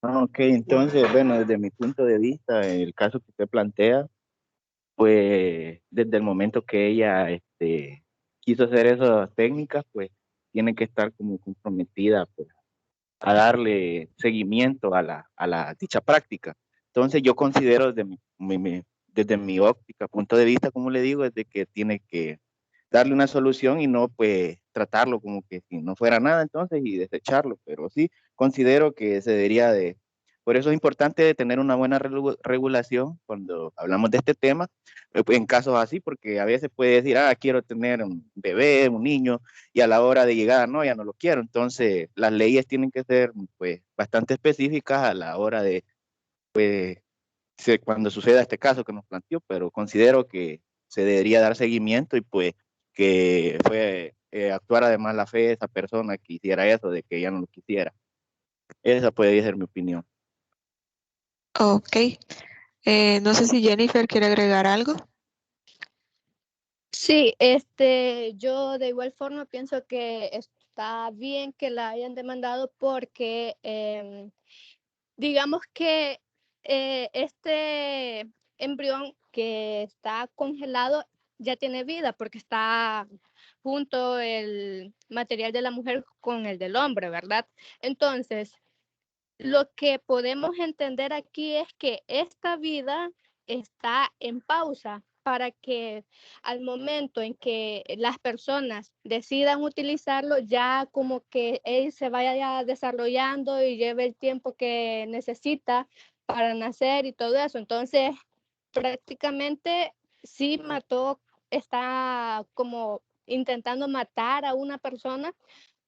Speaker 8: Ok, entonces, bueno, desde mi punto de vista, el caso que usted plantea, pues desde el momento que ella quiso hacer esas técnicas, pues tiene que estar como comprometida, pues, a darle seguimiento a la dicha práctica. Entonces yo considero desde mi óptica, punto de vista, como le digo, es de que tiene que darle una solución y no pues tratarlo como que si no fuera nada entonces y desecharlo, pero sí considero que se debería de, por eso es importante tener una buena regulación cuando hablamos de este tema, en casos así, porque a veces puede decir, quiero tener un bebé, un niño, y a la hora de llegar, no, ya no lo quiero. Entonces, las leyes tienen que ser pues bastante específicas a la hora de, pues, cuando suceda este caso que nos planteó, pero considero que se debería dar seguimiento y pues que fue actuar además la fe de esa persona que hiciera eso, de que ya no lo quisiera. Esa puede ser mi opinión.
Speaker 1: Ok. No sé si Jennifer quiere agregar algo.
Speaker 9: Sí, yo de igual forma pienso que está bien que la hayan demandado porque digamos que este embrión que está congelado ya tiene vida porque está junto el material de la mujer con el del hombre, ¿verdad? Entonces, lo que podemos entender aquí es que esta vida está en pausa para que al momento en que las personas decidan utilizarlo, ya como que él se vaya desarrollando y lleve el tiempo que necesita para nacer y todo eso. Entonces, prácticamente sí mató, está como intentando matar a una persona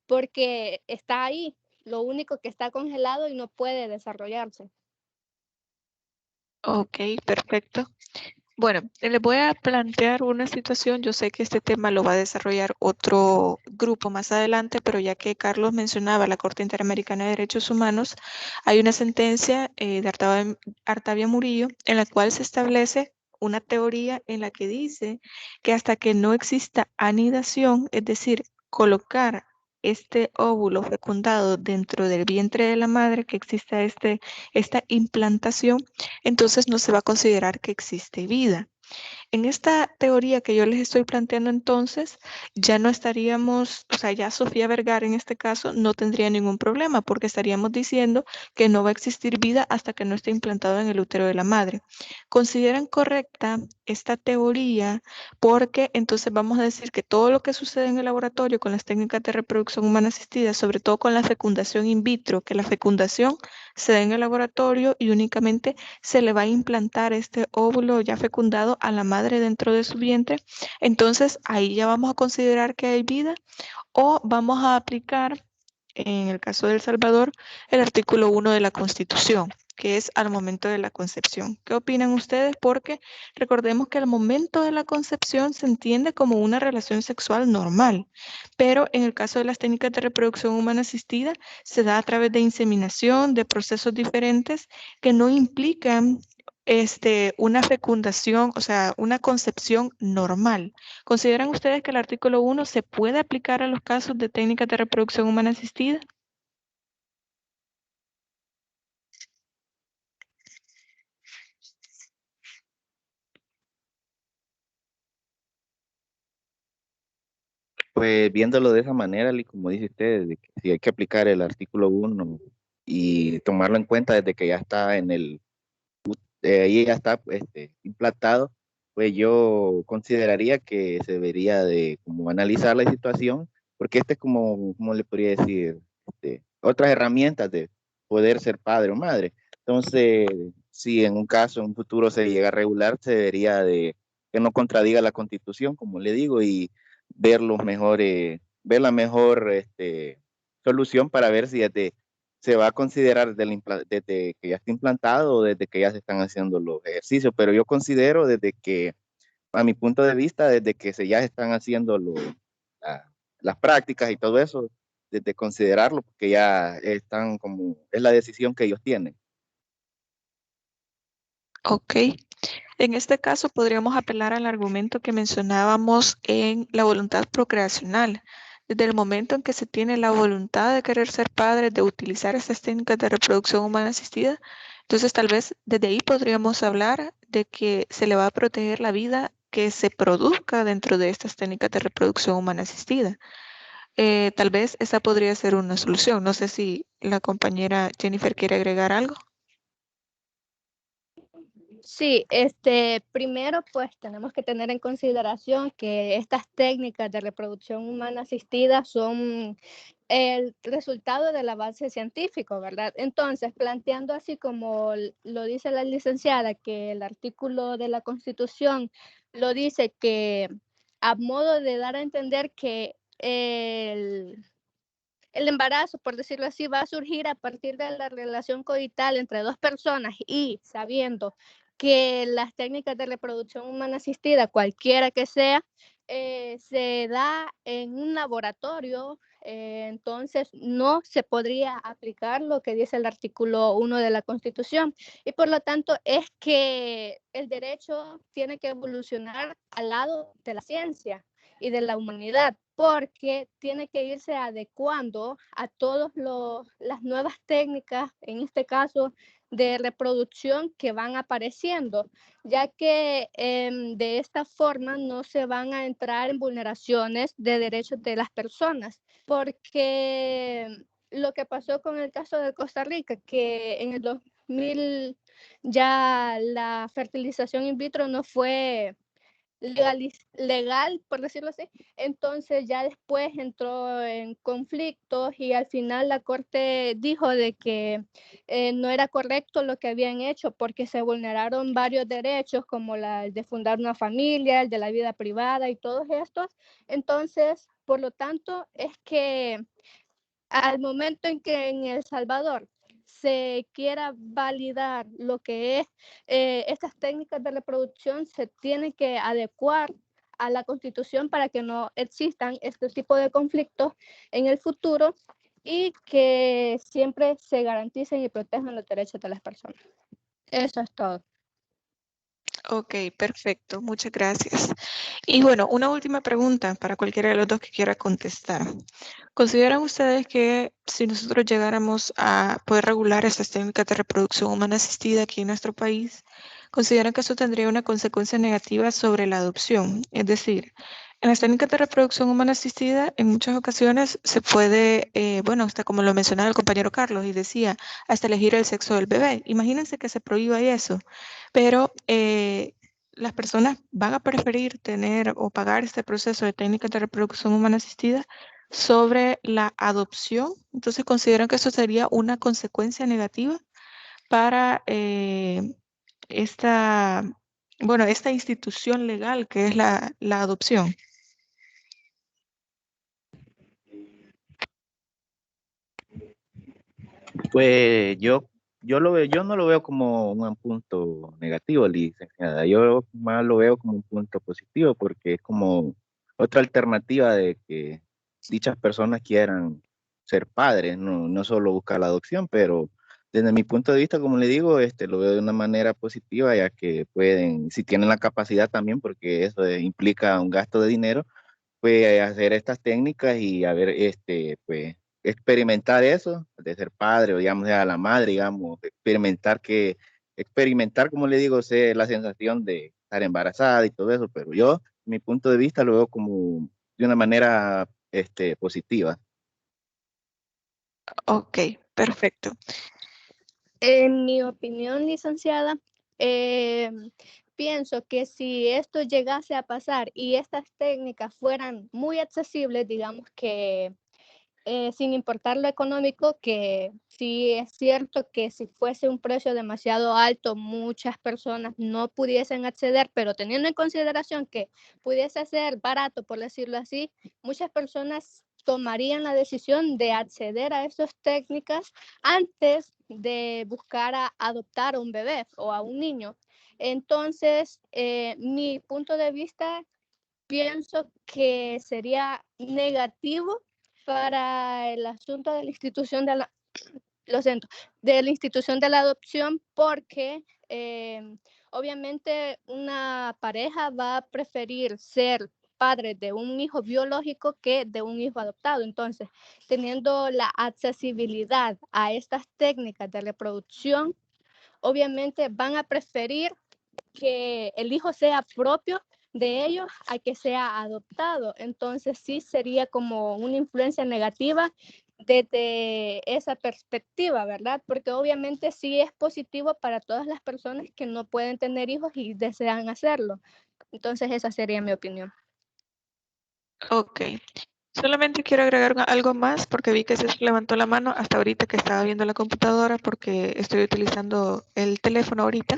Speaker 9: porque está ahí, lo único que está congelado y no puede desarrollarse.
Speaker 1: Ok, perfecto. Bueno, les voy a plantear una situación. Yo sé que este tema lo va a desarrollar otro grupo más adelante, pero ya que Carlos mencionaba la Corte Interamericana de Derechos Humanos, hay una sentencia de Artavia Murillo en la cual se establece una teoría en la que dice que hasta que no exista anidación, es decir, colocar este óvulo fecundado dentro del vientre de la madre, que exista esta implantación, entonces no se va a considerar que existe vida. En esta teoría que yo les estoy planteando entonces, ya no estaríamos, o sea, ya Sofía Vergara en este caso no tendría ningún problema porque estaríamos diciendo que no va a existir vida hasta que no esté implantado en el útero de la madre. ¿Consideran correcta esta teoría? Porque entonces vamos a decir que todo lo que sucede en el laboratorio con las técnicas de reproducción humana asistida, sobre todo con la fecundación in vitro, que la fecundación se da en el laboratorio y únicamente se le va a implantar este óvulo ya fecundado a la madre madre dentro de su vientre, entonces ahí ya vamos a considerar que hay vida o vamos a aplicar, en el caso de El Salvador, el artículo 1 de la Constitución, que es al momento de la concepción. ¿Qué opinan ustedes? Porque recordemos que al momento de la concepción se entiende como una relación sexual normal, pero en el caso de las técnicas de reproducción humana asistida se da a través de inseminación, de procesos diferentes que no implican una fecundación, o sea, una concepción normal. ¿Consideran ustedes que el artículo 1 se puede aplicar a los casos de técnicas de reproducción humana asistida?
Speaker 8: Pues viéndolo de esa manera, y como dice usted, de que si hay que aplicar el artículo 1 y tomarlo en cuenta desde que ya está ahí ya está implantado, pues yo consideraría que se debería de como analizar la situación, porque este es como le podría decir, otras herramientas de poder ser padre o madre. Entonces, si en un caso, en un futuro se llega a regular, se debería de que no contradiga la Constitución, como le digo, y ver ver la mejor solución para ver si se va a considerar desde que ya está implantado o desde que ya se están haciendo los ejercicios, pero yo considero desde que, a mi punto de vista, desde que ya se están haciendo la- las prácticas y todo eso, desde considerarlo, porque ya están es la decisión que ellos tienen.
Speaker 1: Ok. En este caso podríamos apelar al argumento que mencionábamos en la voluntad procreacional. Desde el momento en que se tiene la voluntad de querer ser padre, de utilizar estas técnicas de reproducción humana asistida, entonces tal vez desde ahí podríamos hablar de que se le va a proteger la vida que se produzca dentro de estas técnicas de reproducción humana asistida. Tal vez esa podría ser una solución. No sé si la compañera Jennifer quiere agregar algo.
Speaker 9: Sí, primero pues tenemos que tener en consideración que estas técnicas de reproducción humana asistida son el resultado del avance científico, ¿verdad? Entonces, planteando así como lo dice la licenciada, que el artículo de la Constitución lo dice que a modo de dar a entender que el embarazo, por decirlo así, va a surgir a partir de la relación coital entre dos personas y sabiendo que las técnicas de reproducción humana asistida, cualquiera que sea, se da en un laboratorio, entonces no se podría aplicar lo que dice el artículo 1 de la Constitución. Y por lo tanto es que el derecho tiene que evolucionar al lado de la ciencia y de la humanidad, porque tiene que irse adecuando a todas las nuevas técnicas, en este caso de reproducción que van apareciendo, ya que de esta forma no se van a entrar en vulneraciones de derechos de las personas, porque lo que pasó con el caso de Costa Rica, que en el 2000 ya la fertilización in vitro no fue legal, por decirlo así. Entonces ya después entró en conflictos y al final la corte dijo de que no era correcto lo que habían hecho porque se vulneraron varios derechos como el de fundar una familia, el de la vida privada y todos estos. Entonces, por lo tanto, es que al momento en que en El Salvador se quiera validar lo que es estas técnicas de reproducción, se tiene que adecuar a la Constitución para que no existan este tipo de conflictos en el futuro y que siempre se garanticen y protejan los derechos de las personas. Eso es todo.
Speaker 1: Ok, perfecto. Muchas gracias. Y bueno, una última pregunta para cualquiera de los dos que quiera contestar. ¿Consideran ustedes que si nosotros llegáramos a poder regular estas técnicas de reproducción humana asistida aquí en nuestro país, consideran que eso tendría una consecuencia negativa sobre la adopción? Es decir, en las técnicas de reproducción humana asistida, en muchas ocasiones se puede, bueno, hasta como lo mencionaba el compañero Carlos y decía, hasta elegir el sexo del bebé. Imagínense que se prohíba eso, pero las personas van a preferir tener o pagar este proceso de técnicas de reproducción humana asistida sobre la adopción. Entonces, ¿consideran que eso sería una consecuencia negativa para esta bueno, esta institución legal que es la adopción.
Speaker 8: Pues yo no lo veo como un punto negativo, licenciada. Yo más lo veo como un punto positivo porque es como otra alternativa de que dichas personas quieran ser padres, no solo buscar la adopción, pero desde mi punto de vista, como le digo, lo veo de una manera positiva, ya que pueden, si tienen la capacidad también, porque eso implica un gasto de dinero, pues hacer estas técnicas y a ver, pues experimentar eso, de ser padre o digamos a la madre, digamos, experimentar, como le digo, la sensación de estar embarazada y todo eso, pero yo, mi punto de vista, lo veo como de una manera, positiva.
Speaker 1: Ok, perfecto.
Speaker 9: En mi opinión, licenciada, pienso que si esto llegase a pasar y estas técnicas fueran muy accesibles, digamos que sin importar lo económico, que sí es cierto que si fuese un precio demasiado alto, muchas personas no pudiesen acceder, pero teniendo en consideración que pudiese ser barato, por decirlo así, muchas personas tomarían la decisión de acceder a estas técnicas antes de buscar a adoptar a un bebé o a un niño. Entonces, mi punto de vista, pienso que sería negativo para el asunto de la institución de la, lo siento, de la institución de la adopción porque obviamente una pareja va a preferir ser padre de un hijo biológico que de un hijo adoptado. Entonces, teniendo la accesibilidad a estas técnicas de reproducción, obviamente van a preferir que el hijo sea propio de ellos a que sea adoptado. Entonces sí sería como una influencia negativa desde esa perspectiva, ¿verdad? Porque obviamente sí es positivo para todas las personas que no pueden tener hijos y desean hacerlo. Entonces esa sería mi opinión.
Speaker 1: Ok. Solamente quiero agregar algo más porque vi que se levantó la mano hasta ahorita que estaba viendo la computadora porque estoy utilizando el teléfono ahorita.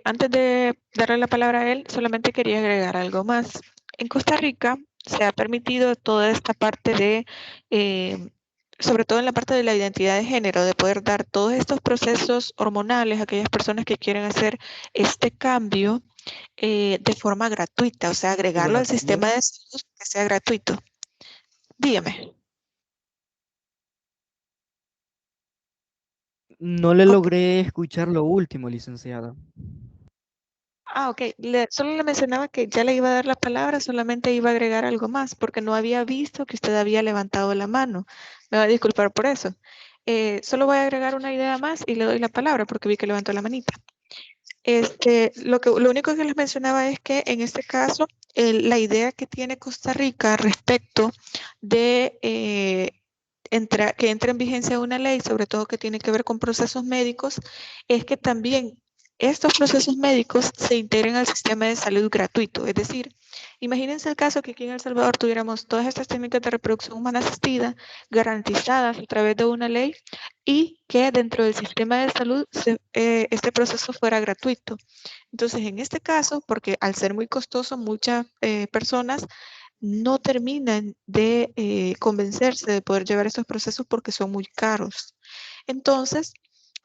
Speaker 1: Antes de darle la palabra a él, solamente quería agregar algo más. En Costa Rica se ha permitido toda esta parte de, sobre todo en la parte de la identidad de género, de poder dar todos estos procesos hormonales a aquellas personas que quieren hacer este cambio de forma gratuita, o sea, agregarlo al
Speaker 6: Buenos
Speaker 1: sistema
Speaker 6: días.
Speaker 1: de salud que sea gratuito. Dígame.
Speaker 6: No le
Speaker 1: Ok.
Speaker 6: logré escuchar lo último, licenciada.
Speaker 1: Ok. Solo le mencionaba que ya le iba a dar la palabra, solamente iba a agregar algo más, porque no había visto que usted había levantado la mano. Me va a disculpar por eso. Solo voy a agregar una idea más y le doy la palabra porque vi que levantó la manita. Lo único que les mencionaba es que en este caso, la idea que tiene Costa Rica respecto de que entre en vigencia una ley, sobre todo que tiene que ver con procesos médicos, es que también estos procesos médicos se integren al sistema de salud gratuito. Es decir, imagínense el caso que aquí en El Salvador tuviéramos todas estas técnicas de reproducción humana asistida garantizadas a través de una ley y que dentro del sistema de salud este proceso fuera gratuito. Entonces, en este caso, porque al ser muy costoso, muchas personas no terminan de convencerse de poder llevar estos procesos porque son muy caros. Entonces,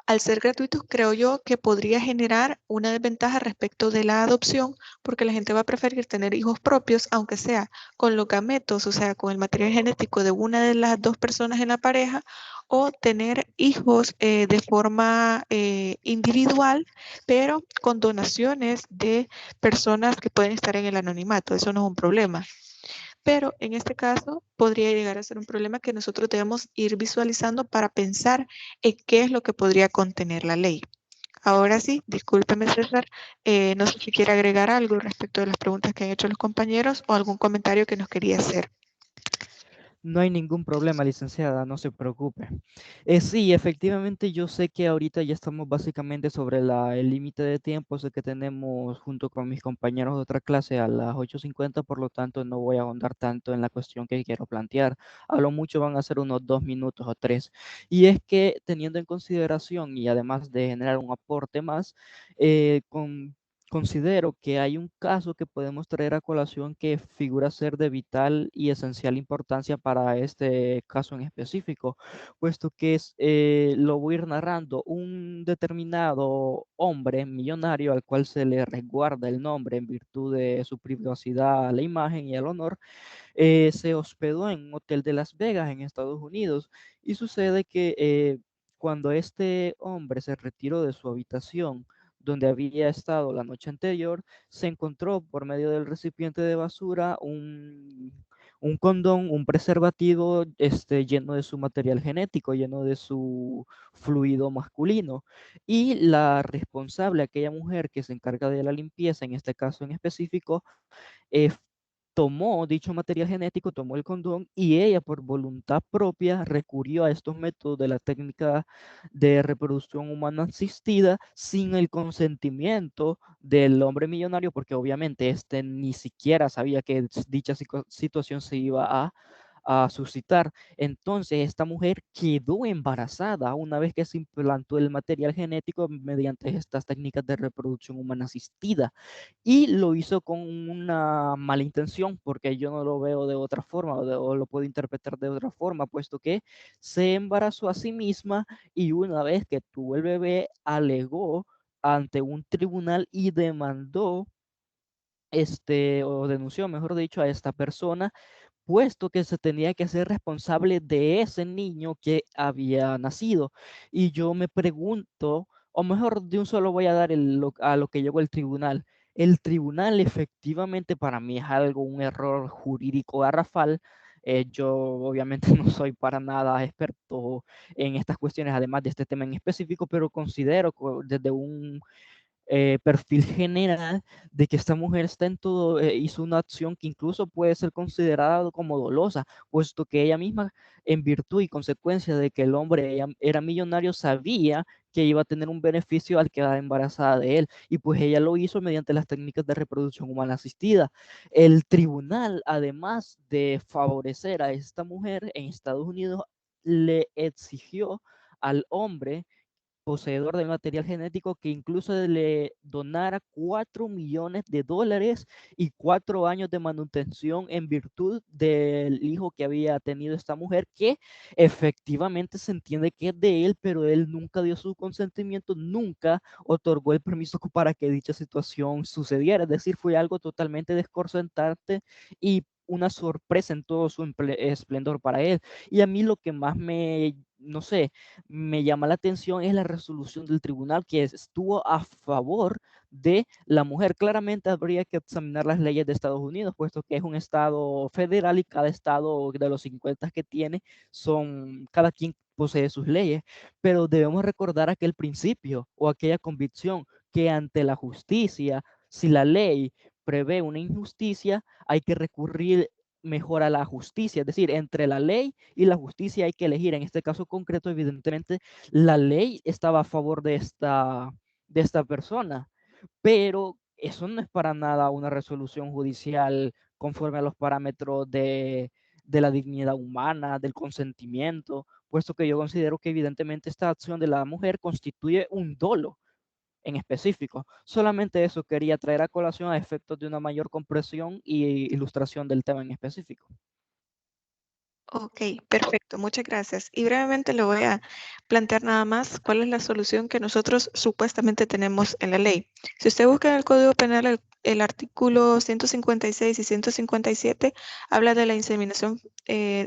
Speaker 1: al ser gratuitos, creo yo que podría generar una desventaja respecto de la adopción, porque la gente va a preferir tener hijos propios, aunque sea con los gametos, o sea, con el material genético de una de las dos personas en la pareja, o tener hijos de forma individual, pero con donaciones de personas que pueden estar en el anonimato. Eso no es un problema. Pero en este caso podría llegar a ser un problema que nosotros debemos ir visualizando para pensar en qué es lo que podría contener la ley. Ahora sí, discúlpeme César, no sé si quiere agregar algo respecto de las preguntas que han hecho los compañeros o algún comentario que nos quería hacer.
Speaker 6: No hay ningún problema, licenciada, no se preocupe. Sí, efectivamente, yo sé que ahorita ya estamos básicamente sobre el límite de tiempos que tenemos junto con mis compañeros de otra clase a las 8:50, por lo tanto no voy a ahondar tanto en la cuestión que quiero plantear. A lo mucho van a ser unos 2 minutos o 3. Y es que teniendo en consideración y además de generar un aporte más, con considero que hay un caso que podemos traer a colación que figura ser de vital y esencial importancia para este caso en específico, puesto que lo voy a ir narrando. Un determinado hombre millonario al cual se le resguarda el nombre en virtud de su privacidad a la imagen y al honor, se hospedó en un hotel de Las Vegas en Estados Unidos, y sucede que cuando este hombre se retiró de su habitación donde había estado la noche anterior, se encontró por medio del recipiente de basura un condón, un preservativo lleno de su material genético, lleno de su fluido masculino. Y la responsable, aquella mujer que se encarga de la limpieza, en este caso en específico, eh, tomó dicho material genético, tomó el condón, y ella por voluntad propia recurrió a estos métodos de la técnica de reproducción humana asistida sin el consentimiento del hombre millonario, porque obviamente este ni siquiera sabía que dicha situación se iba a suscitar. Entonces esta mujer quedó embarazada una vez que se implantó el material genético mediante estas técnicas de reproducción humana asistida, y lo hizo con una mala intención, porque yo no lo veo de otra forma, o lo puedo interpretar de otra forma, puesto que se embarazó a sí misma, y una vez que tuvo el bebé alegó ante un tribunal y demandó o denunció, mejor dicho, a esta persona, puesto que se tenía que hacer responsable de ese niño que había nacido. Y yo me pregunto, o mejor de un solo voy a dar a lo que llegó el tribunal. El tribunal efectivamente para mí es un error jurídico garrafal. Yo obviamente no soy para nada experto en estas cuestiones, además de este tema en específico, pero considero desde un perfil general de que esta mujer está en todo, hizo una acción que incluso puede ser considerada como dolosa, puesto que ella misma, en virtud y consecuencia de que el hombre era millonario, sabía que iba a tener un beneficio al quedar embarazada de él, y pues ella lo hizo mediante las técnicas de reproducción humana asistida. El tribunal, además de favorecer a esta mujer en Estados Unidos, le exigió al hombre poseedor de material genético que incluso le donara $4 millones y 4 años de manutención en virtud del hijo que había tenido esta mujer, que efectivamente se entiende que es de él, pero él nunca dio su consentimiento, nunca otorgó el permiso para que dicha situación sucediera. Es decir, fue algo totalmente desconcertante y una sorpresa en todo su esplendor para él. Y a mí lo que más no sé, me llama la atención es la resolución del tribunal, que estuvo a favor de la mujer. Claramente habría que examinar las leyes de Estados Unidos, puesto que es un estado federal y cada estado de los 50 que tiene, cada quien posee sus leyes, pero debemos recordar aquel principio o aquella convicción que ante la justicia, si la ley prevé una injusticia, hay que recurrir mejor a la justicia, es decir, entre la ley y la justicia hay que elegir. En este caso concreto, evidentemente, la ley estaba a favor de esta persona, pero eso no es para nada una resolución judicial conforme a los parámetros de la dignidad humana, del consentimiento, puesto que yo considero que evidentemente esta acción de la mujer constituye un dolo en específico. Solamente eso quería traer a colación a efectos de una mayor comprensión y ilustración del tema en específico.
Speaker 1: Ok, perfecto, muchas gracias. Y brevemente le voy a plantear nada más cuál es la solución que nosotros supuestamente tenemos en la ley. Si usted busca en el Código Penal el artículo 156 y 157, habla de la inseminación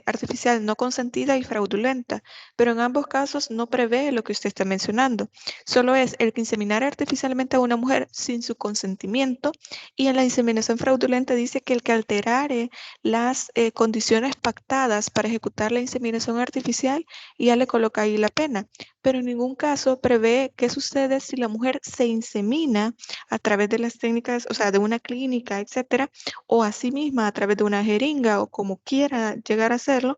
Speaker 1: artificial no consentida y fraudulenta, pero en ambos casos no prevé lo que usted está mencionando. Solo es el que inseminar artificialmente a una mujer sin su consentimiento, y en la inseminación fraudulenta dice que el que alterare las condiciones pactadas para ejecutar la inseminación artificial, y ya le coloca ahí la pena. Pero en ningún caso prevé qué sucede si la mujer se insemina a través de las técnicas, o sea, de una clínica, etcétera, o a sí misma a través de una jeringa o como quiera llegar a hacerlo,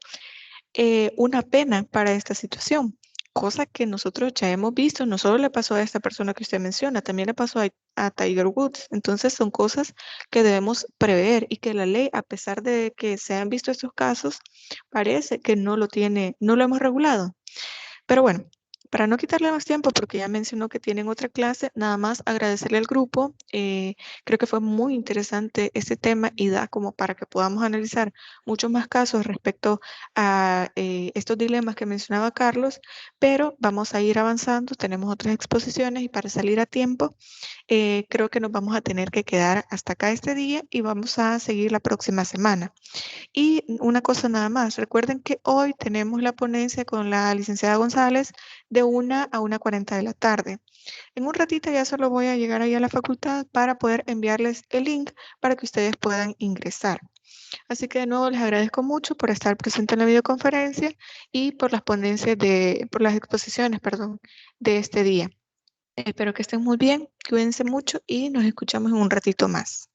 Speaker 1: una pena para esta situación. Cosa que nosotros ya hemos visto, no solo le pasó a esta persona que usted menciona, también le pasó a Tiger Woods. Entonces son cosas que debemos prever y que la ley, a pesar de que se han visto estos casos, parece que no lo tiene, no lo hemos regulado. Pero bueno, Para no quitarle más tiempo, porque ya mencionó que tienen otra clase, nada más agradecerle al grupo. Creo que fue muy interesante este tema y da como para que podamos analizar muchos más casos respecto a estos dilemas que mencionaba Carlos, pero vamos a ir avanzando, tenemos otras exposiciones y para salir a tiempo, creo que nos vamos a tener que quedar hasta acá este día y vamos a seguir la próxima semana. Y una cosa nada más, recuerden que hoy tenemos la ponencia con la licenciada González de 1 a 1:40 de la tarde. En un ratito ya solo voy a llegar ahí a la facultad para poder enviarles el link para que ustedes puedan ingresar. Así que de nuevo les agradezco mucho por estar presente en la videoconferencia y por las ponencias por las exposiciones, perdón, de este día. Espero que estén muy bien, cuídense mucho y nos escuchamos en un ratito más.